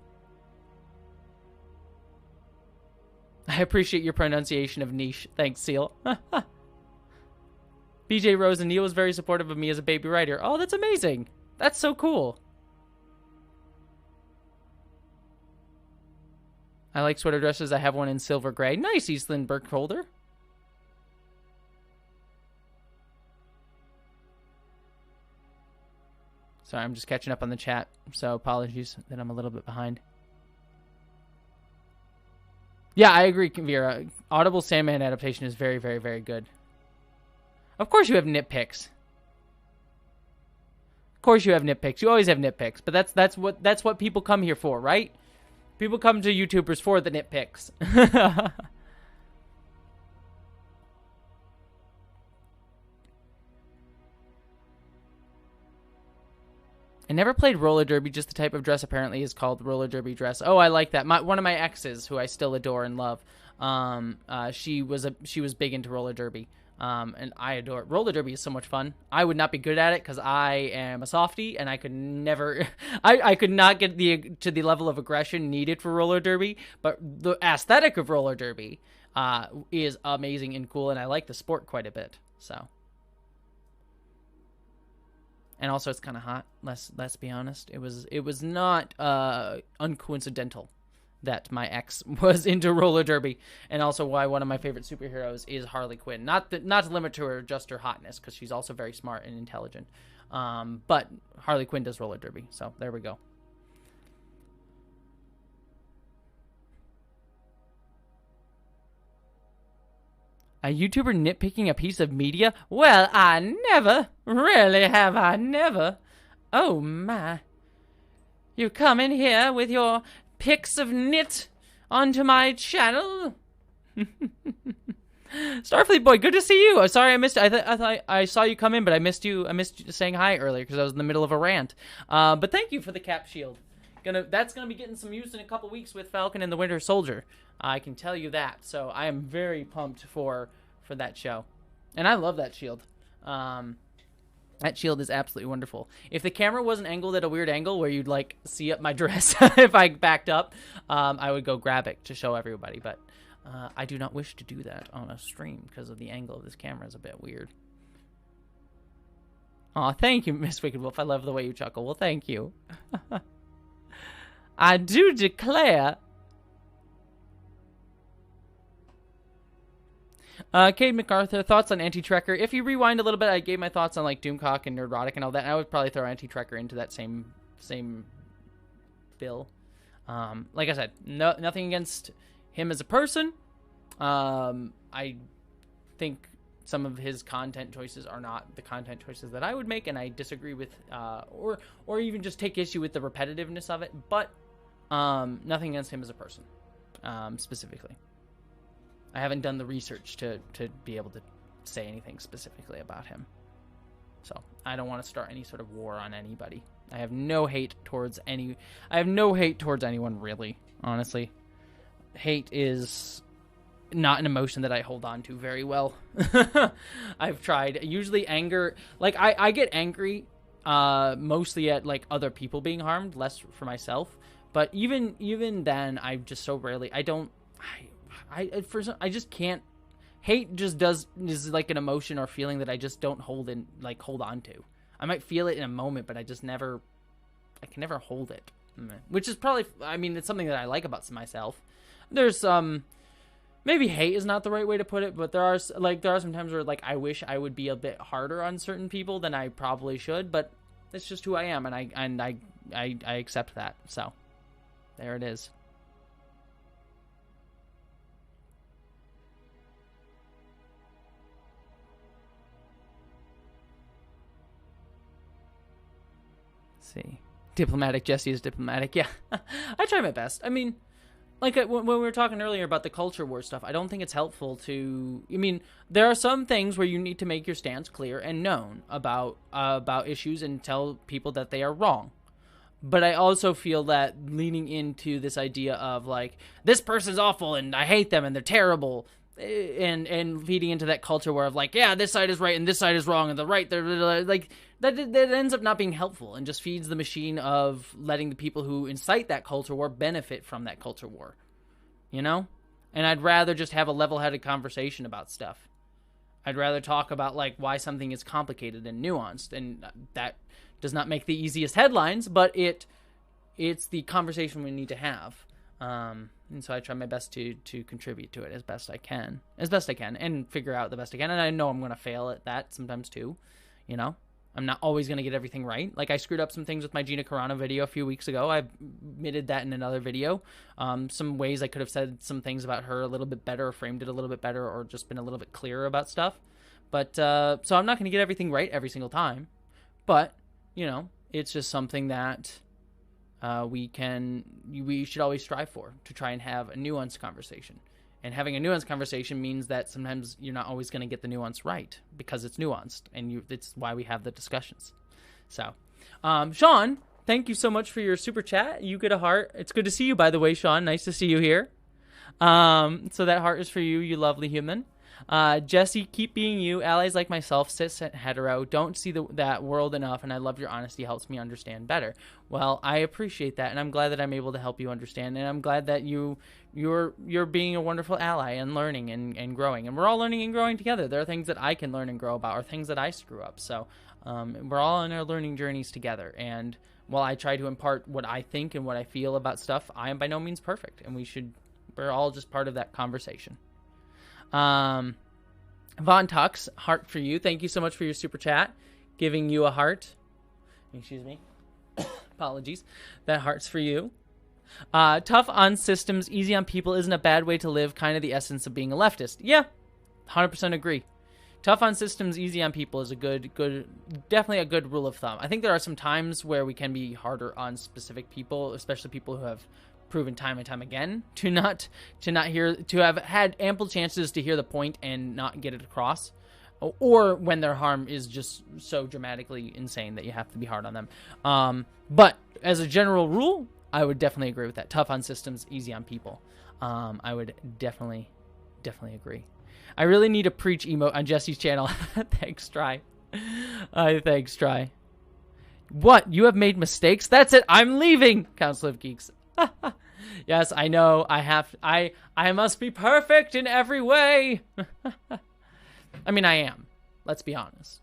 I appreciate your pronunciation of niche. Thanks, Seal. BJ Rose and Neil was very supportive of me as a baby writer. Oh, that's amazing. That's so cool. I like sweater dresses. I have one in silver gray. Nice, Eastland Burkholder. Sorry, I'm just catching up on the chat, so apologies that I'm a little bit behind. Yeah, I agree, Vera. Audible Sandman adaptation is very, very, very good. Of course you have nitpicks. Of course you have nitpicks. You always have nitpicks, but that's what people come here for, right? People come to YouTubers for the nitpicks. I never played roller derby, just the type of dress apparently is called roller derby dress. Oh, I like that. One of my exes, who I still adore and love, she was big into roller derby. And I adore it. Roller derby is so much fun. I would not be good at it because I am a softie and I could never, I could not get to the level of aggression needed for roller derby. But the aesthetic of roller derby is amazing and cool, and I like the sport quite a bit. So. And also, it's kind of hot. Let's be honest. It was not uncoincidental that my ex was into roller derby, and also why one of my favorite superheroes is Harley Quinn. Not to limit to her just her hotness, because she's also very smart and intelligent. But Harley Quinn does roller derby, so there we go. A YouTuber nitpicking a piece of media? Well, I never. Really have I never. Oh, my. You come in here with your pics of nit onto my channel? Starfleet Boy, good to see you. Sorry I missed it. I thought I saw you come in, but I missed you saying hi earlier because I was in the middle of a rant. But thank you for the cap shield. That's gonna be getting some use in a couple weeks with Falcon and the Winter Soldier. I can tell you that. So I am very pumped for that show, and I love that shield. That shield is absolutely wonderful. If the camera wasn't angled at a weird angle where you'd like see up my dress if I backed up, I would go grab it to show everybody. But I do not wish to do that on a stream because of the angle of this camera is a bit weird. Aw, thank you, Miss Wicked Wolf. I love the way you chuckle. Well, thank you. I do declare. Cade MacArthur, thoughts on Anti-Trekker? If you rewind a little bit, I gave my thoughts on like Doomcock and Nerdrotic and all that, and I would probably throw Anti-Trekker into that same bill. Like I said, nothing against him as a person. I think some of his content choices are not the content choices that I would make, and I disagree with, or even just take issue with the repetitiveness of it. But nothing against him as a person, specifically. I haven't done the research to be able to say anything specifically about him. So I don't want to start any sort of war on anybody. I have no hate towards anyone, really, honestly. Hate is not an emotion that I hold on to very well. I've tried. Usually anger, like I get angry mostly at like other people being harmed, less for myself. But even then, I just so rarely, I just can't. Hate just is like an emotion or feeling that I just don't hold on to. I might feel it in a moment, but I can never hold it. Which is probably, I mean, it's something that I like about myself. There's maybe hate is not the right way to put it, but there are some times where like I wish I would be a bit harder on certain people than I probably should, but it's just who I am, and I accept that. So there it is. See, diplomatic. Jessie is diplomatic. Yeah, I try my best. I mean, like when we were talking earlier about the culture war stuff, I don't think it's helpful to. I mean, there are some things where you need to make your stance clear and known about issues and tell people that they are wrong. But I also feel that leaning into this idea of like this person's awful and I hate them and they're terrible, and feeding into that culture where of like, yeah, this side is right and this side is wrong and the right, they're like. That ends up not being helpful and just feeds the machine of letting the people who incite that culture war benefit from that culture war, you know? And I'd rather just have a level-headed conversation about stuff. I'd rather talk about like why something is complicated and nuanced, and that does not make the easiest headlines, but it's the conversation we need to have. And so I try my best to contribute to it as best I can, and figure out the best I can. And I know I'm going to fail at that sometimes too, you know. I'm not always going to get everything right. Like, I screwed up some things with my Gina Carano video a few weeks ago. I admitted that in another video. Some ways I could have said some things about her a little bit better, or framed it a little bit better, or just been a little bit clearer about stuff. But, so I'm not going to get everything right every single time. But, you know, it's just something that we should always strive for, to try and have a nuanced conversation. And having a nuanced conversation means that sometimes you're not always going to get the nuance right, because it's nuanced, and it's why we have the discussions. So, Sean, thank you so much for your super chat. You get a heart. It's good to see you, by the way, Sean. Nice to see you here. So that heart is for you, you lovely human. Jessie, keep being you. Allies like myself, cis and hetero, don't see that world enough, and I love your honesty. Helps me understand better. Well, I appreciate that, and I'm glad that I'm able to help you understand, and I'm glad that you're being a wonderful ally and learning and growing, and we're all learning and growing together. There are things that I can learn and grow about, or things that I screw up. So we're all on our learning journeys together, and while I try to impart what I think and what I feel about stuff, I am by no means perfect, and we're all just part of that conversation. Von Tux, heart for you. Thank you so much for your super chat. Giving you a heart. Excuse me. Apologies. That heart's for you. Tough on systems, easy on people isn't a bad way to live. Kind of the essence of being a leftist. Yeah, 100% agree. Tough on systems, easy on people is a definitely a good rule of thumb. I think there are some times where we can be harder on specific people, especially people who have proven time and time again to have had ample chances to hear the point and not get it across, or when their harm is just so dramatically insane that you have to be hard on them. But as a general rule, I would definitely agree with that. Tough on systems, easy on people. I would definitely agree. I really need a preach emote on Jesse's channel. Thanks, Try. Thanks, Try. What? You have made mistakes? That's it. I'm leaving. Council of Geeks. Yes, I know. I must be perfect in every way. I mean, I am. Let's be honest.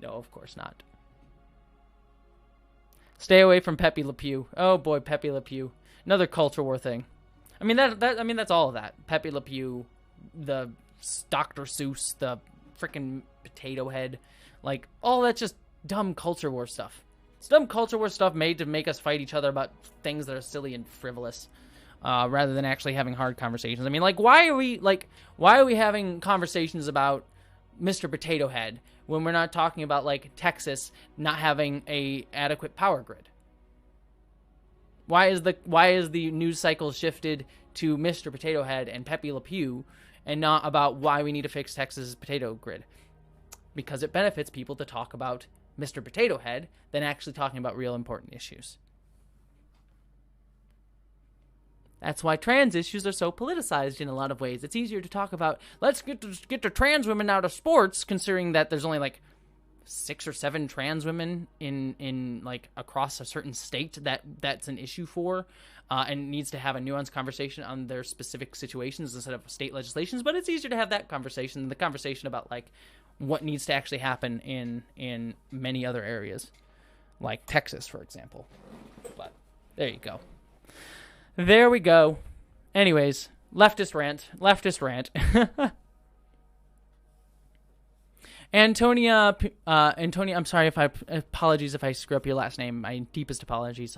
No, of course not. Stay away from Pepe Le Pew. Oh boy, Pepe Le Pew. Another culture war thing. I mean that's all of that. Pepe Le Pew, the Dr. Seuss, the freaking Potato Head, like all that's just dumb culture war stuff. It's dumb culture war stuff made to make us fight each other about things that are silly and frivolous, rather than actually having hard conversations. I mean, like, why are we having conversations about Mr. Potato Head when we're not talking about, like, Texas not having a adequate power grid? Why is the news cycle shifted to Mr. Potato Head and Pepe Le Pew and not about why we need to fix Texas's potato grid? Because it benefits people to talk about Mr. Potato Head than actually talking about real important issues. That's why trans issues are so politicized in a lot of ways. It's easier to talk about, let's get the trans women out of sports, considering that there's only like 6 or 7 trans women in like across a certain state that's an issue for, and needs to have a nuanced conversation on their specific situations instead of state legislations. But it's easier to have that conversation than the conversation about like what needs to actually happen in many other areas, like Texas, for example. But there you go. There we go. Anyways, leftist rant. Antonia, I'm sorry apologies if I screw up your last name. My deepest apologies.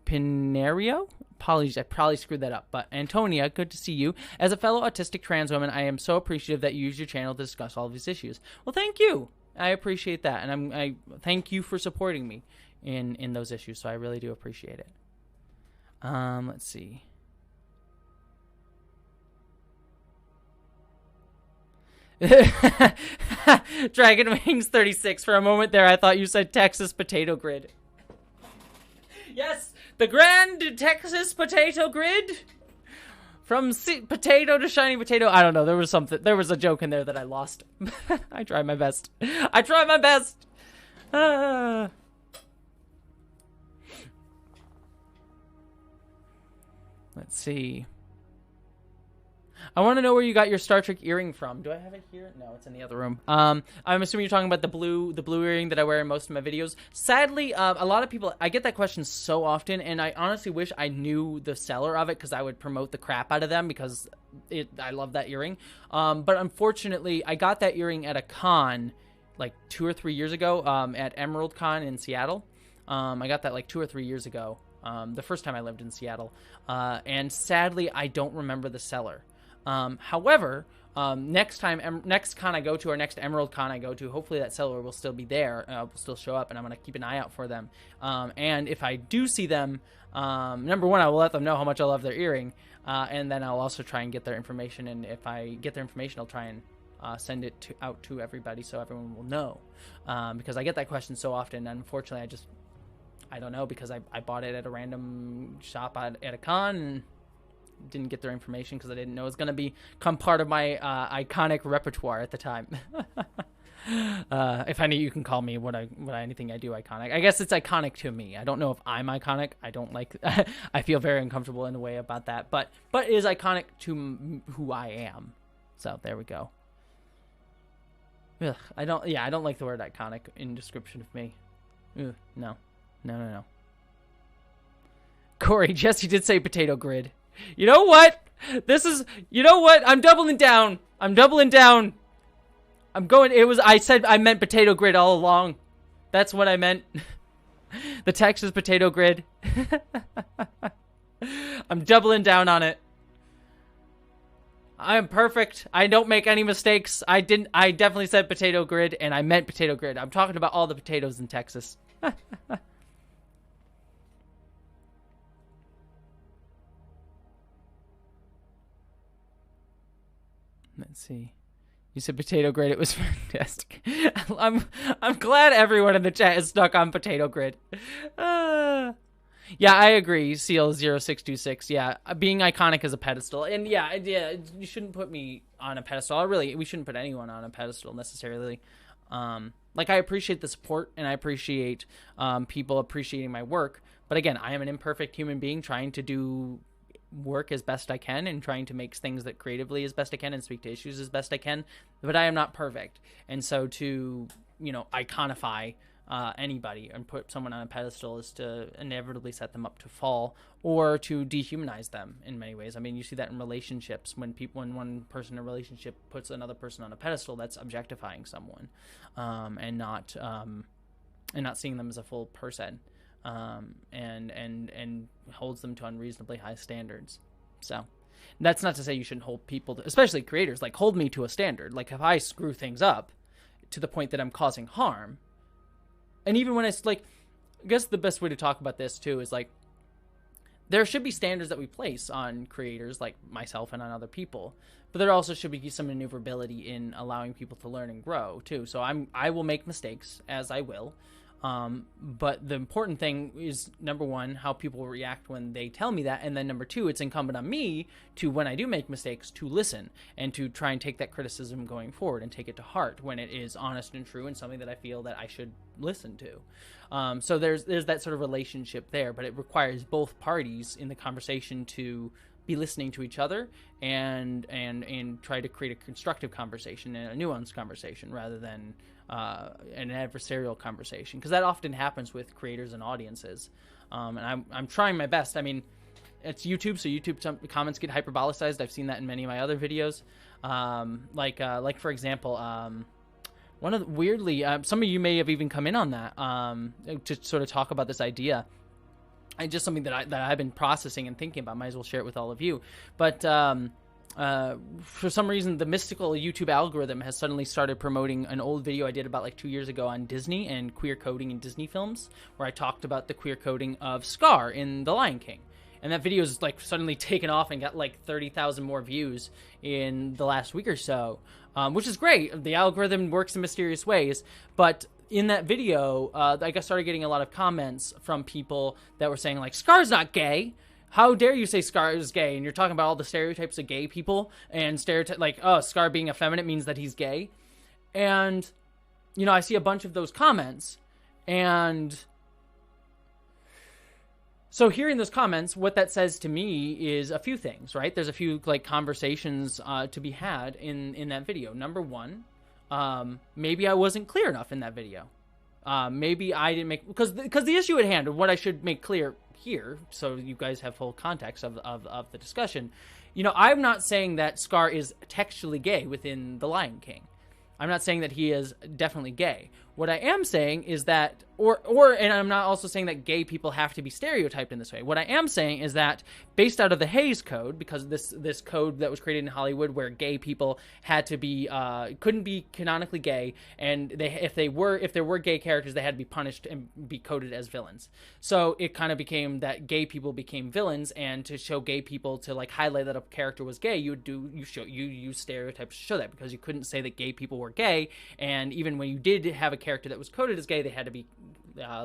Pinerio? Apologies, I probably screwed that up. But Antonia, good to see you. As a fellow autistic trans woman, I am so appreciative that you use your channel to discuss all of these issues. Well, thank you. I appreciate that, and I thank you for supporting me in those issues. So I really do appreciate it. Let's see. Dragon Wings 36. For a moment there, I thought you said Texas potato grid. Yes, the grand Texas potato grid. From potato to shiny potato. I don't know. There was a joke in there that I lost. I tried my best. Let's see. I want to know where you got your Star Trek earring from. Do I have it here? No, it's in the other room. I'm assuming you're talking about the blue earring that I wear in most of my videos. Sadly, a lot of people, I get that question so often, and I honestly wish I knew the seller of it because I would promote the crap out of them because I love that earring. But unfortunately, I got that earring at a con like 2 or 3 years ago at Emerald Con in Seattle. I got that like 2 or 3 years ago, the first time I lived in Seattle. And sadly, I don't remember the seller. However, next con I go to, or next Emerald Con I go to, hopefully that seller will still be there, will still show up, and I'm going to keep an eye out for them. And if I do see them, number one, I will let them know how much I love their earring, and then I'll also try and get their information, and if I get their information, I'll try and send it out to everybody so everyone will know, because I get that question so often, and unfortunately, I don't know, because I bought it at a random shop at a con, and didn't get their information because I didn't know it was going to become part of my iconic repertoire at the time. If any, you can call me anything I do iconic. I guess it's iconic to me. I don't know if I'm iconic. I don't like. I feel very uncomfortable in a way about that. But it is iconic to who I am. So there we go. Ugh, I don't like the word iconic in description of me. Ugh, no. Corey, Jessie did say potato grid. You know what? You know what? I'm doubling down. I said I meant potato grid all along. That's what I meant. The text is potato grid. I'm doubling down on it. I am perfect. I don't make any mistakes. I definitely said potato grid, and I meant potato grid. I'm talking about all the potatoes in Texas. Let's see. You said potato grid. It was fantastic. I'm glad everyone in the chat is stuck on potato grid. Yeah, I agree. Seal0626. Yeah, being iconic as a pedestal, and yeah, you shouldn't put me on a pedestal. We shouldn't put anyone on a pedestal necessarily. Like, I appreciate the support, and I appreciate people appreciating my work. But again, I am an imperfect human being trying to do work as best I can and trying to make things that creatively as best I can and speak to issues as best I can, but I am not perfect. And so to, iconify anybody and put someone on a pedestal is to inevitably set them up to fall or to dehumanize them in many ways. I mean, you see that in relationships when one person in a relationship puts another person on a pedestal, that's objectifying someone, and not seeing them as a full person. And holds them to unreasonably high standards. So that's not to say you shouldn't hold people, especially creators, like hold me to a standard. Like if I screw things up to the point that I'm causing harm, and even when it's like, I guess the best way to talk about this too is like, there should be standards that we place on creators like myself and on other people, but there also should be some maneuverability in allowing people to learn and grow too. So I will make mistakes, as I will. But the important thing is, number one, how people react when they tell me that. And then number two, it's incumbent on me to, when I do make mistakes, to listen and to try and take that criticism going forward and take it to heart when it is honest and true and something that I feel that I should listen to. So there's that sort of relationship there, but it requires both parties in the conversation to be listening to each other and try to create a constructive conversation and a nuanced conversation rather than an adversarial conversation, because that often happens with creators and audiences. And I'm trying my best. I mean, it's YouTube, so YouTube comments get hyperbolicized. I've seen that in many of my other videos. Like for example, one of the, weirdly, some of you may have even come in on that to sort of talk about this idea. And just something that I've been processing and thinking about. Might as well share it with all of you. But for some reason, the mystical YouTube algorithm has suddenly started promoting an old video I did about like 2 years ago on Disney and queer coding in Disney films, where I talked about the queer coding of Scar in The Lion King. And that video is like suddenly taken off and got like 30,000 more views in the last week or so, which is great. The algorithm works in mysterious ways, but in that video, I started getting a lot of comments from people that were saying like, Scar's not gay. How dare you say Scar is gay? And you're talking about all the stereotypes of gay people and like, oh, Scar being effeminate means that he's gay. And, I see a bunch of those comments, and So hearing those comments, what that says to me is a few things, right? There's a few like conversations to be had in that video. Number one, maybe I wasn't clear enough in that video. Maybe I didn't make, because the issue at hand, what I should make clear here, so you guys have full context of the discussion. You know, I'm not saying that Scar is textually gay within The Lion King. I'm not saying that he is definitely gay. What I am saying is that, and I'm not also saying that gay people have to be stereotyped in this way. What I am saying is that, based out of the Hays Code, because this code that was created in Hollywood, where gay people had to be couldn't be canonically gay, and if there were gay characters, they had to be punished and be coded as villains. So it kind of became that gay people became villains, and to show gay people, to like highlight that a character was gay, you use stereotypes to show that, because you couldn't say that gay people were gay, and even when you did have a character that was coded as gay, they had to be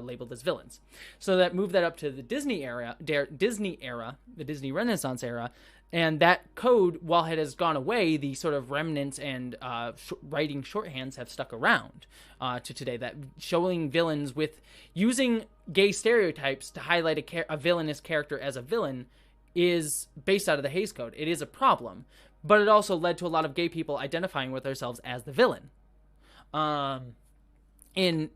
labeled as villains. So that moved that up to the Disney era, the Disney Renaissance era, and that code, while it has gone away, the sort of remnants and writing shorthands have stuck around to today. That showing villains with using gay stereotypes to highlight a villainous character as a villain is based out of the Hays Code. It is a problem, but it also led to a lot of gay people identifying with themselves as the villain. In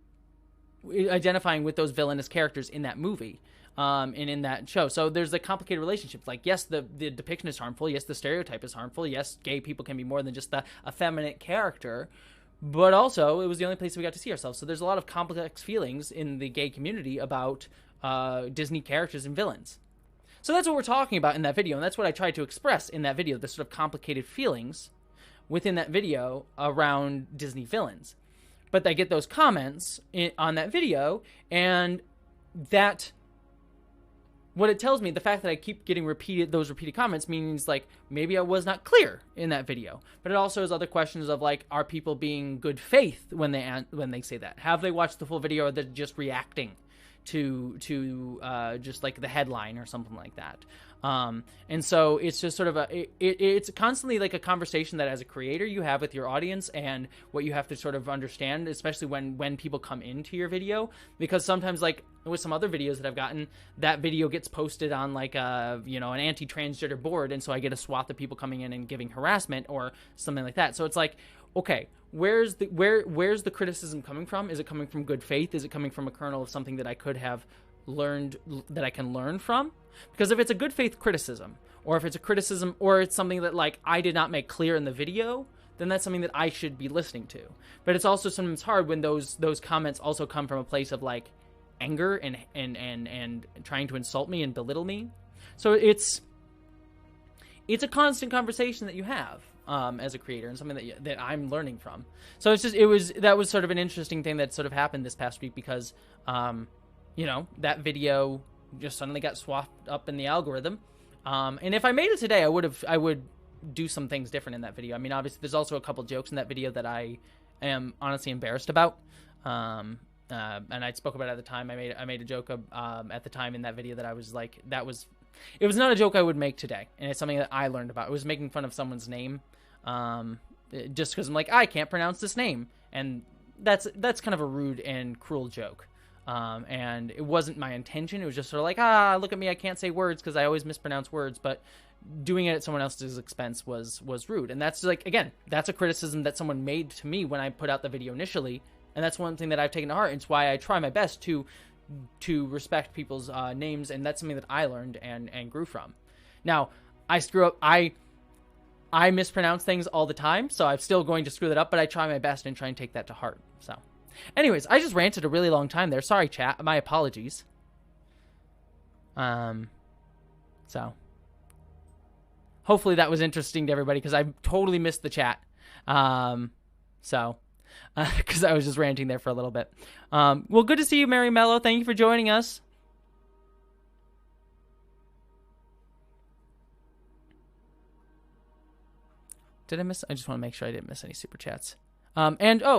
identifying with those villainous characters in that movie, and in that show. So there's a complicated relationship. Like, yes, the depiction is harmful. Yes, the stereotype is harmful. Yes, gay people can be more than just the effeminate character. But also, it was the only place we got to see ourselves. So there's a lot of complex feelings in the gay community about Disney characters and villains. So that's what we're talking about in that video, and that's what I tried to express in that video, the sort of complicated feelings within that video around Disney villains. But I get those comments on that video, and that, what it tells me, the fact that I keep getting those repeated comments, means like maybe I was not clear in that video. But it also has other questions of like, are people being good faith when they say that? Have they watched the full video, or they're just reacting to just like the headline or something like that? And so it's just sort of it's constantly like a conversation that as a creator you have with your audience, and what you have to sort of understand, especially when people come into your video, because sometimes, like with some other videos that I've gotten, that video gets posted on like an anti-transgender board, and so I get a swath of people coming in and giving harassment or something like that. So it's like, okay, where's the criticism coming from? Is it coming from good faith? Is it coming from a kernel of something that I could have learned, that I can learn from? Because if it's a good faith criticism, or if it's a criticism, or it's something that like I did not make clear in the video, then that's something that I should be listening to. But it's also sometimes hard when those comments also come from a place of like anger and trying to insult me and belittle me. So it's a constant conversation that you have as a creator, and something that I'm learning from. So that was sort of an interesting thing that sort of happened this past week, because that video just suddenly got swapped up in the algorithm. And if I made it today, I would do some things different in that video. I mean, obviously there's also a couple jokes in that video that I am honestly embarrassed about. And I spoke about it at the time. I made a joke at the time in that video that I was like, it was not a joke I would make today. And it's something that I learned about. It was making fun of someone's name. Just because I'm like, I can't pronounce this name. And that's kind of a rude and cruel joke. And it wasn't my intention. It was just sort of like, look at me, I can't say words because I always mispronounce words. But doing it at someone else's expense was rude. And that's like, again, that's a criticism that someone made to me when I put out the video initially. And that's one thing that I've taken to heart. It's why I try my best to respect people's names. And that's something that I learned and grew from. Now, I screw up. I mispronounce things all the time, so I'm still going to screw that up, but I try my best and try and take that to heart. So anyways, I just ranted a really long time there. Sorry, chat. My apologies. So hopefully that was interesting to everybody, because I totally missed the chat. Because I was just ranting there for a little bit. Well, good to see you, Mary Mello. Thank you for joining us. Did I miss? I just want to make sure I didn't miss any super chats. Andrew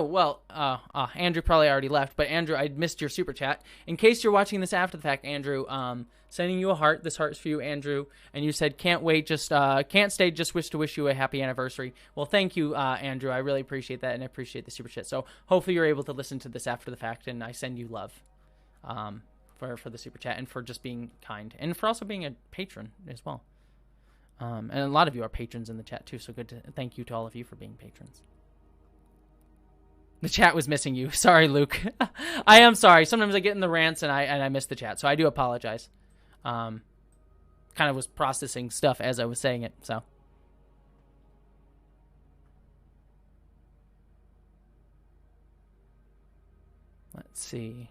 probably already left, but Andrew, I missed your super chat. In case you're watching this after the fact, Andrew, sending you a heart. This heart's for you, Andrew. And you said, can't wait, can't stay, just wish you a happy anniversary. Well, thank you, Andrew. I really appreciate that, and I appreciate the super chat. So hopefully you're able to listen to this after the fact, and I send you love for the super chat and for just being kind and for also being a patron as well. And a lot of you are patrons in the chat too, so thank you to all of you for being patrons. The chat was missing you. Sorry, Luke. I am sorry. Sometimes I get in the rants and I miss the chat, so I do apologize. Kind of was processing stuff as I was saying it, so. Let's see.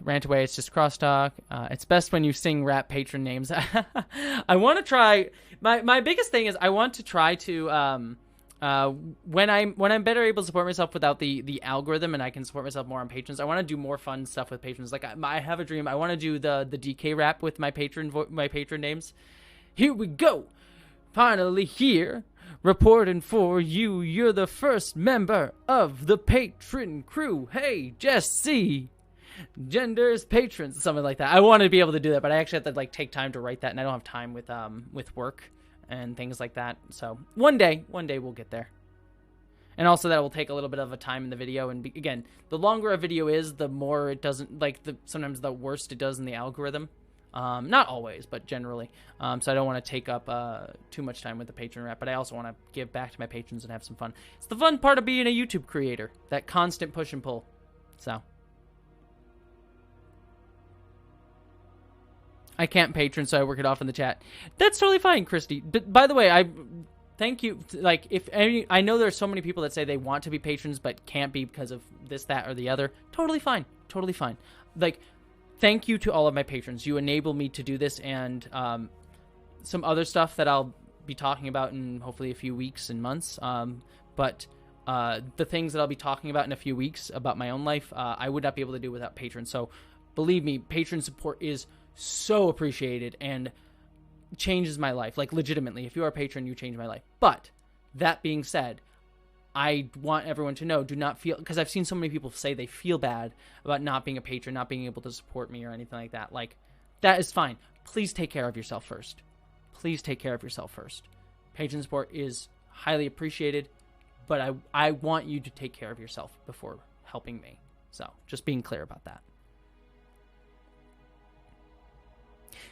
Rant away, it's just crosstalk. It's best when you sing rap patron names. I want to try. My biggest thing is I want to try to when I'm better able to support myself without the algorithm and I can support myself more on patrons. I want to do more fun stuff with patrons. Like I have a dream. I want to do the DK rap with my patron names. Here we go. Finally here, reporting for you. You're the first member of the patron crew. Hey, Jessie. Genders, patrons, something like that. I want to be able to do that, but I actually have to like take time to write that, and I don't have time with work and things like that. So one day we'll get there. And also that will take a little bit of a time in the video. And again, the longer a video is, the more it doesn't sometimes the worse it does in the algorithm. Not always, but generally. So I don't want to take up too much time with the patron rep, but I also want to give back to my patrons and have some fun. It's the fun part of being a YouTube creator, that constant push and pull. So. I can't patron, so I work it off in the chat. That's totally fine, Christy. But by the way, I thank you. Like, I know there's so many people that say they want to be patrons but can't be because of this, that, or the other. Totally fine. Totally fine. Like, thank you to all of my patrons. You enable me to do this and some other stuff that I'll be talking about in hopefully a few weeks and months. But the things that I'll be talking about in a few weeks about my own life, I would not be able to do without patrons. So believe me, patron support is so appreciated and changes my life. Like, legitimately, if you are a patron, you change my life. But that being said, I want everyone to know, do not feel, because I've seen so many people say they feel bad about not being a patron, not being able to support me or anything like that. Like, that is fine. Please take care of yourself first. Please take care of yourself first. Patron support is highly appreciated, but I want you to take care of yourself before helping me. So, just being clear about that.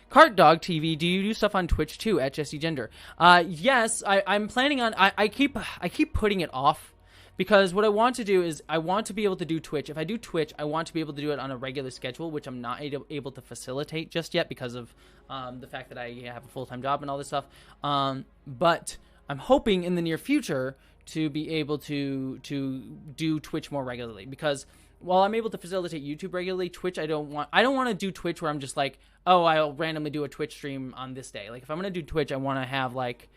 Cart Dog TV, do you do stuff on Twitch too at Jessie Gender? Yes, I'm planning on. I keep putting it off because what I want to do is I want to be able to do Twitch. If I do Twitch, I want to be able to do it on a regular schedule, which I'm not able to facilitate just yet because of the fact that I have a full-time job and all this stuff. But I'm hoping in the near future to be able to do Twitch more regularly, because while I'm able to facilitate YouTube regularly, Twitch, I don't want to do Twitch where I'm just like, oh, I'll randomly do a Twitch stream on this day. Like, if I'm going to do Twitch, I want to have, like,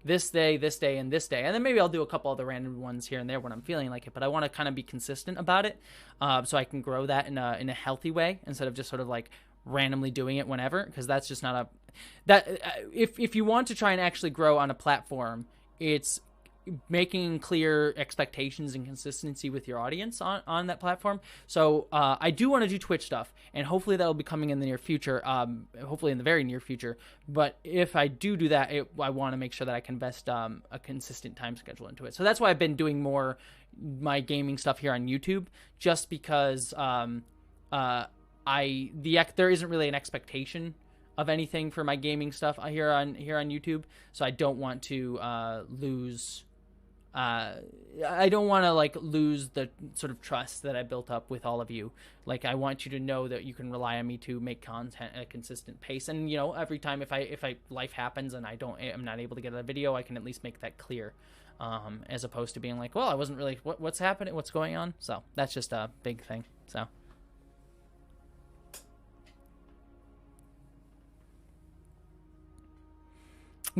this day, and this day. And then maybe I'll do a couple other random ones here and there when I'm feeling like it. But I want to kind of be consistent about it so I can grow that in a healthy way instead of just sort of, like, randomly doing it whenever. Because that's just not if you want to try and actually grow on a platform, it's making clear expectations and consistency with your audience on that platform. So I do want to do Twitch stuff, and hopefully that'll be coming in the near future, hopefully in the very near future. But if I do that, I want to make sure that I can invest a consistent time schedule into it. So that's why I've been doing more my gaming stuff here on YouTube, just because there isn't really an expectation of anything for my gaming stuff here on YouTube. So I don't want to lose. I don't want to like lose the sort of trust that I built up with all of you. Like, I want you to know that you can rely on me to make content at a consistent pace. And, you know, every time if life happens and I'm not able to get a video, I can at least make that clear. As opposed to being like, well, I wasn't really, what's happening? What's going on? So that's just a big thing. So.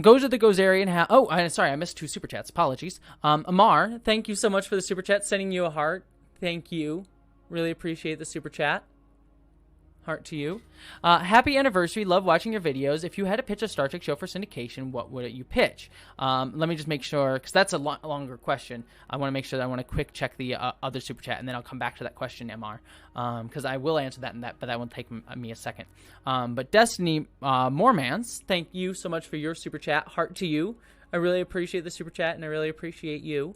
Goes to the Gozerian. Oh, sorry, I missed 2 super chats. Apologies. Amar, thank you so much for the super chat. Sending you a heart. Thank you. Really appreciate the super chat. Heart to you. Happy anniversary. Love watching your videos. If you had to pitch a Star Trek show for syndication, what would you pitch? Let me just make sure, because that's a longer question. I want to make sure that I want to quick check the other super chat, and then I'll come back to that question, MR. Because I will answer that, but that will take me a second. But Destiny Moremans, thank you so much for your super chat. Heart to you. I really appreciate the super chat, and I really appreciate you.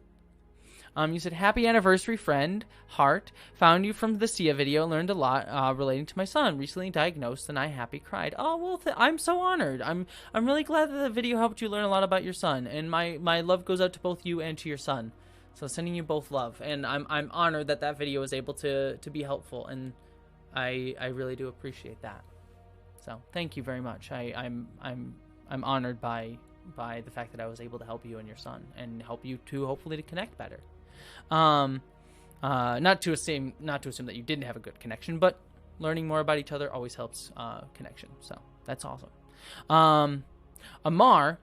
You said, happy anniversary, friend. Heart. Found you from the Sia video. Learned a lot relating to my son. Recently diagnosed, and I happy cried. Oh, well, I'm so honored. I'm really glad that the video helped you learn a lot about your son. And my love goes out to both you and to your son. So sending you both love. And I'm honored that that video was able to be helpful. And I really do appreciate that. So thank you very much. I'm honored by the fact that I was able to help you and your son, and help you to hopefully to connect better. Not to assume that you didn't have a good connection, but learning more about each other always helps connection. So that's awesome. Amar.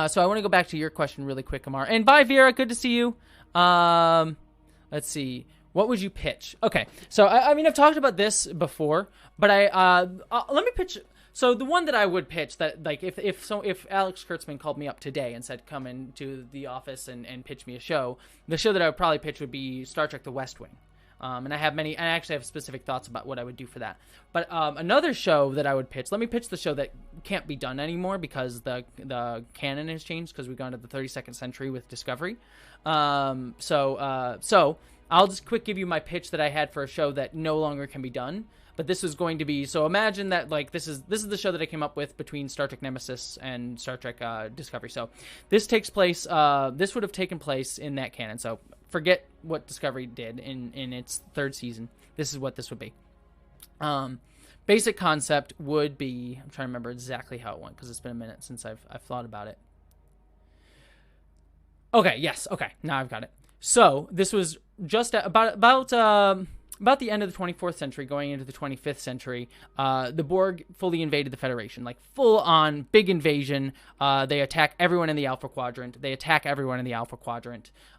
So I want to go back to your question really quick, Amar. And bye, Vera. Good to see you. Let's see. What would you pitch? Okay, so I mean, I've talked about this before, but let me pitch. So the one that I would pitch, that like if Alex Kurtzman called me up today and said come into the office and pitch me a show, the show that I would probably pitch would be Star Trek: The West Wing. And I actually have specific thoughts about what I would do for that. But another show that I would pitch, let me pitch the show that can't be done anymore because the canon has changed, because we've gone to the 32nd century with Discovery. So I'll just quick give you my pitch that I had for a show that no longer can be done. But this is going to be, so imagine that like this is the show that I came up with between Star Trek Nemesis and Star Trek Discovery. So this takes place, this would have taken place in that canon. So forget what Discovery did in its third season. This is what this would be. Basic concept would be, I'm trying to remember exactly how it went because it's been a minute since I've thought about it. Okay, yes, okay, now I've got it. So this was just about the end of the 24th century, going into the 25th century. The Borg fully invaded the Federation, like full-on big invasion. They attack everyone in the Alpha Quadrant.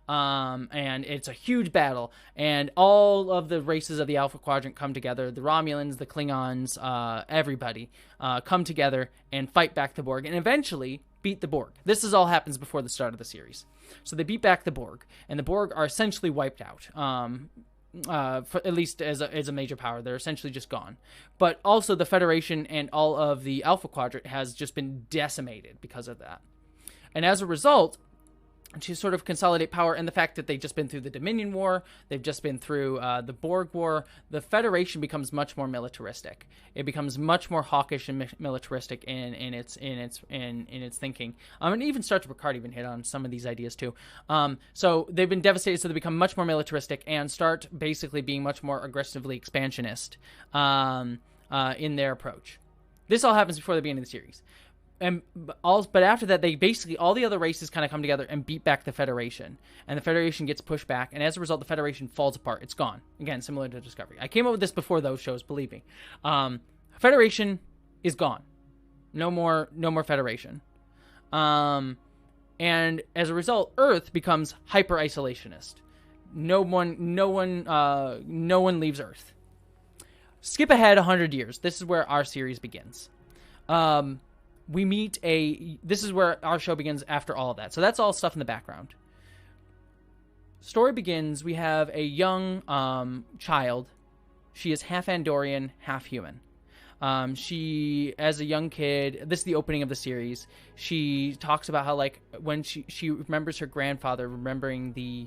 And it's a huge battle. And all of the races of the Alpha Quadrant come together. The Romulans, the Klingons, everybody come together and fight back the Borg, and eventually beat the Borg. This all happens before the start of the series. So they beat back the Borg, and the Borg are essentially wiped out. At least as a major power, they're essentially just gone. But also the Federation and all of the Alpha Quadrant has just been decimated because of that. And as a result, to sort of consolidate power, and the fact that they've just been through the Dominion War, they've just been through the Borg War, the Federation becomes much more militaristic. It becomes much more hawkish and militaristic in its thinking. And even Star Trek Picard even hit on some of these ideas too. So they've been devastated, so they become much more militaristic and start basically being much more aggressively expansionist in their approach. This all happens before the beginning of the series. But after that, they basically, all the other races kind of come together and beat back the Federation. And the Federation gets pushed back. And as a result, the Federation falls apart. It's gone. Again, similar to Discovery. I came up with this before those shows, believe me. Federation is gone. No more Federation. And as a result, Earth becomes hyper-isolationist. No one leaves Earth. Skip ahead 100 years. This is where our series begins. This is where our show begins after all of that. So that's all stuff in the background. Story begins, we have a young child. She is half Andorian, half human. She, as a young kid, this is the opening of the series, she talks about how, like, when she remembers her grandfather remembering the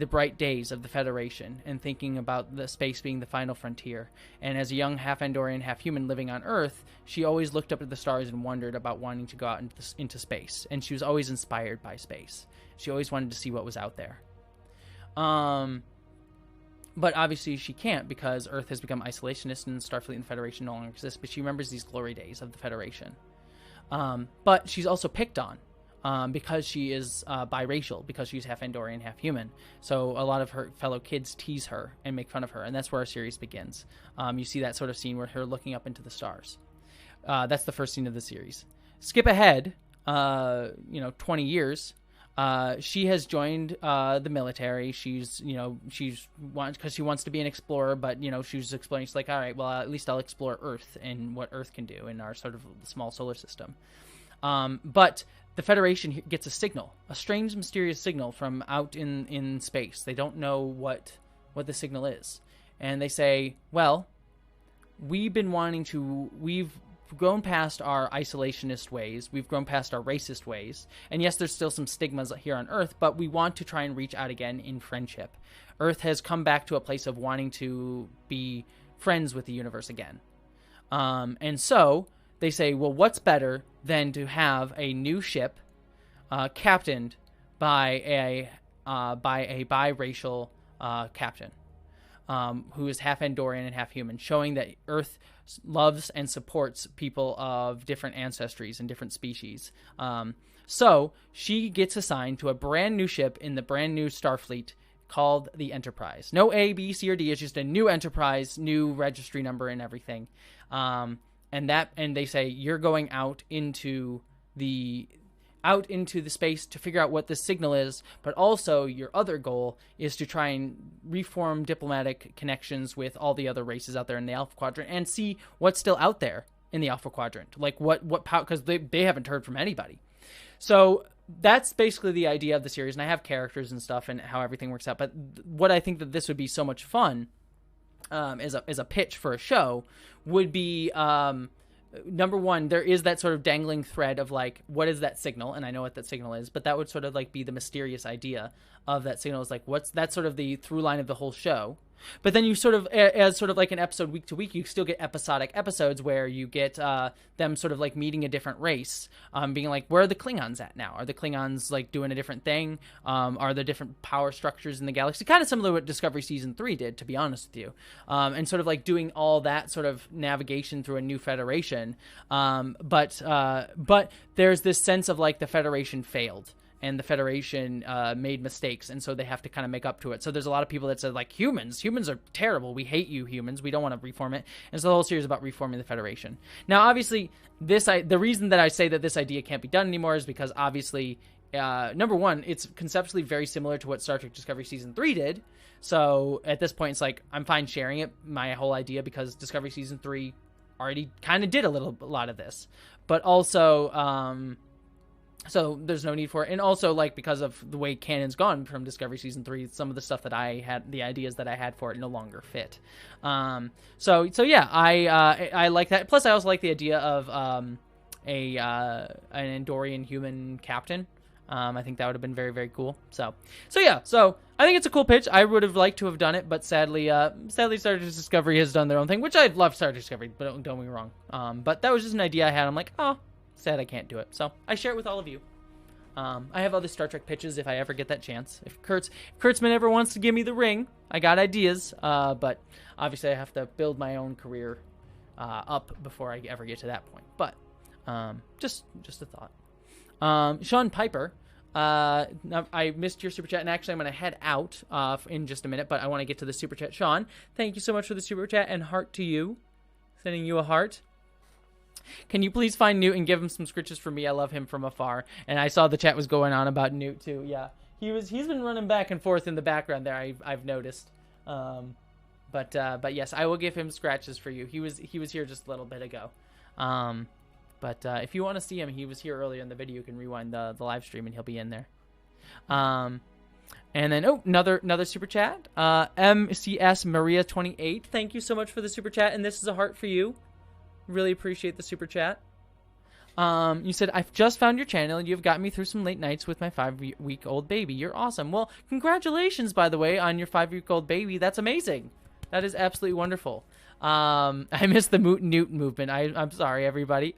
bright days of the Federation and thinking about the space being the final frontier. And as a young half Andorian, half human living on Earth, she always looked up at the stars and wondered about wanting to go out into space. And she was always inspired by space. She always wanted to see what was out there. But obviously she can't, because Earth has become isolationist and Starfleet and the Federation no longer exist. But she remembers these glory days of the Federation. But she's also picked on. Because she is biracial, because she's half Andorian, half human. So a lot of her fellow kids tease her and make fun of her, and that's where our series begins. You see that sort of scene where her looking up into the stars. That's the first scene of the series. Skip ahead, 20 years. She has joined the military. She's because she wants to be an explorer, but she's exploring. She's like, all right, well, at least I'll explore Earth and what Earth can do in our sort of small solar system. But the Federation gets a signal, a strange, mysterious signal from out in space. They don't know what the signal is. And they say, well, we've grown past our isolationist ways. We've grown past our racist ways. And yes, there's still some stigmas here on Earth, but we want to try and reach out again in friendship. Earth has come back to a place of wanting to be friends with the universe again. And so they say, well, what's better than to have a new ship captained by a biracial captain who is half Andorian and half human, showing that Earth loves and supports people of different ancestries and different species. So she gets assigned to a brand new ship in the brand new Starfleet called the Enterprise. No A, B, C, or D. It's just a new Enterprise, new registry number and everything. And they say you're going out into the space to figure out what this signal is, but also your other goal is to try and reform diplomatic connections with all the other races out there in the Alpha Quadrant and see what's still out there in the Alpha Quadrant. Like what power, because they haven't heard from anybody. So that's basically the idea of the series, and I have characters and stuff and how everything works out. But what I think that this would be so much fun as a pitch for a show would be, number one, there is that sort of dangling thread of like, what is that signal? And I know what that signal is, but that would sort of like be the mysterious idea of that signal, is like, that's sort of the through line of the whole show. But then you sort of, as sort of like an episode week to week, you still get episodic episodes where you get them sort of like meeting a different race, being like, where are the Klingons at now? Are the Klingons like doing a different thing? Are there different power structures in the galaxy? Kind of similar to what Discovery Season 3 did, to be honest with you. And sort of like doing all that sort of navigation through a new Federation. But there's this sense of like the Federation failed. And the Federation made mistakes, and so they have to kind of make up to it. So there's a lot of people that said, like, humans are terrible. We hate you, humans. We don't want to reform it. And so the whole series is about reforming the Federation. Now, obviously, the reason that I say that this idea can't be done anymore is because, obviously, number one, it's conceptually very similar to what Star Trek Discovery Season 3 did. So at this point, it's like, I'm fine sharing it, my whole idea, because Discovery Season 3 already kind of did a lot of this. But also... so there's no need for it. And also, like, because of the way canon's gone from Discovery Season 3, some of the stuff that I had, the ideas that I had for it no longer fit. So yeah, I like that. Plus, I also like the idea of an Andorian human captain. I think that would have been very, very cool. So yeah, so I think it's a cool pitch. I would have liked to have done it, but sadly Star Trek Discovery has done their own thing, which I love Star Trek Discovery, but don't get me wrong. But that was just an idea I had. I'm like, oh, sad I can't do it. So I share it with all of you. I have other Star Trek pitches if I ever get that chance. If Kurtzman ever wants to give me the ring, I got ideas. But obviously I have to build my own career up before I ever get to that point. But just a thought. Sean Piper, I missed your super chat, and actually I'm going to head out in just a minute, but I want to get to the super chat. Sean, thank you so much for the super chat, and heart to you. Sending you a heart. Can you please find Newt and give him some scritches for me? I love him from afar. And I saw the chat was going on about Newt too. Yeah, he's been running back and forth in the background there. I've noticed. But yes, I will give him scratches for you. He was here just a little bit ago. But if you want to see him, he was here earlier in the video. You can rewind the live stream and he'll be in there. And then another super chat. MCS Maria 28. Thank you so much for the super chat, and this is a heart for you. Really appreciate the super chat. You said, I've just found your channel and you've got me through some late nights with my 5-week-old baby. You're awesome. Well, congratulations, by the way, on your 5-week-old baby. That's amazing. That is absolutely wonderful. I missed the Newt movement. I'm sorry, everybody.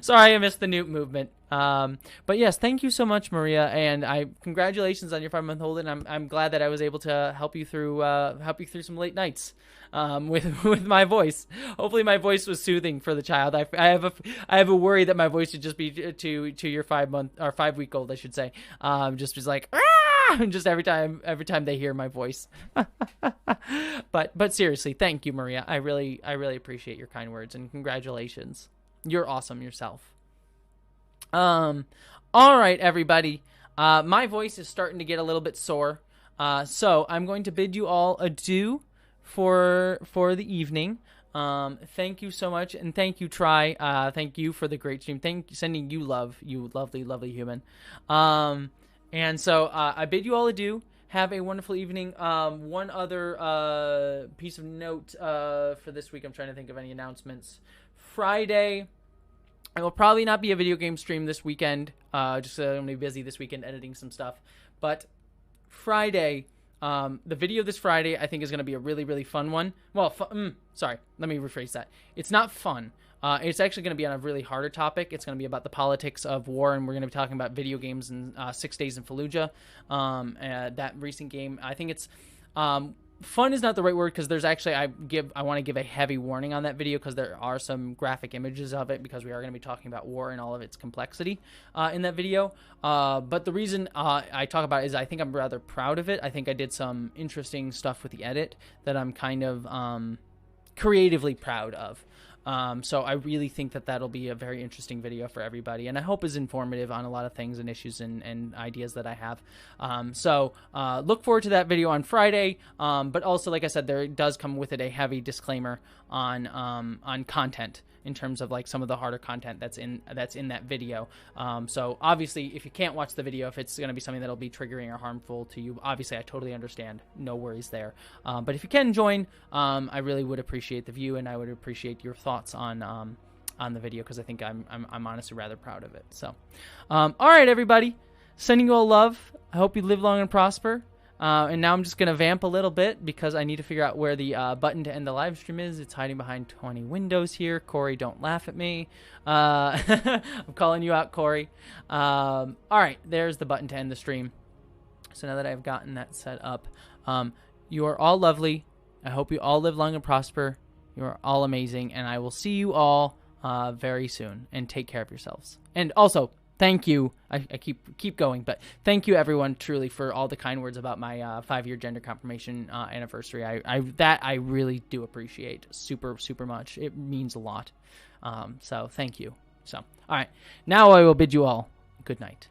Sorry, I missed the Newt movement. But yes, thank you so much, Maria, and congratulations on your 5-month-old. And I'm glad that I was able to help you through some late nights with my voice. Hopefully, my voice was soothing for the child. I have a worry that my voice would just be to your 5-week-old, I should say. Just was like, ah! Just every time they hear my voice. But seriously, thank you, Maria. I really appreciate your kind words, and congratulations. You're awesome yourself. All right, everybody. My voice is starting to get a little bit sore. So I'm going to bid you all adieu for the evening. Thank you so much, and thank you, Try. Thank you for the great stream. Sending you love, you lovely, lovely human. And so I bid you all adieu. Have a wonderful evening. One other piece of note for this week. I'm trying to think of any announcements Friday, it will probably not be a video game stream this weekend, just so I'm going to be busy this weekend editing some stuff. But Friday, the video this Friday, I think is going to be a really, really fun one. Well, sorry, let me rephrase that. It's not fun. It's actually going to be on a really harder topic. It's going to be about the politics of war, and we're going to be talking about video games and 6 Days in Fallujah. That recent game, I think it's fun is not the right word, because there's actually I want to give a heavy warning on that video, because there are some graphic images of it, because we are going to be talking about war and all of its complexity in that video. But the reason I talk about it is I think I'm rather proud of it. I think I did some interesting stuff with the edit that I'm kind of creatively proud of. So I really think that that'll be a very interesting video for everybody, and I hope is informative on a lot of things and issues and ideas that I have. So look forward to that video on Friday. But also, like I said, there does come with it a heavy disclaimer on content, in terms of like some of the harder content that's in that video. So obviously, if you can't watch the video, if it's going to be something that'll be triggering or harmful to you, obviously I totally understand. No worries there. But if you can join, I really would appreciate the view, and I would appreciate your thoughts on the video, because I think I'm honestly rather proud of it. So, all right, everybody, sending you all love. I hope you live long and prosper. And now I'm just going to vamp a little bit, because I need to figure out where the button to end the live stream is. It's hiding behind 20 windows here. Corey, don't laugh at me. I'm calling you out, Corey. All right, there's the button to end the stream. So now that I've gotten that set up, you are all lovely. I hope you all live long and prosper. You are all amazing, and I will see you all very soon. And take care of yourselves. And also, thank you. I keep going, but thank you, everyone, truly, for all the kind words about my 5-year gender confirmation anniversary. I really do appreciate super, super much. It means a lot. So thank you. So, all right. Now I will bid you all good night.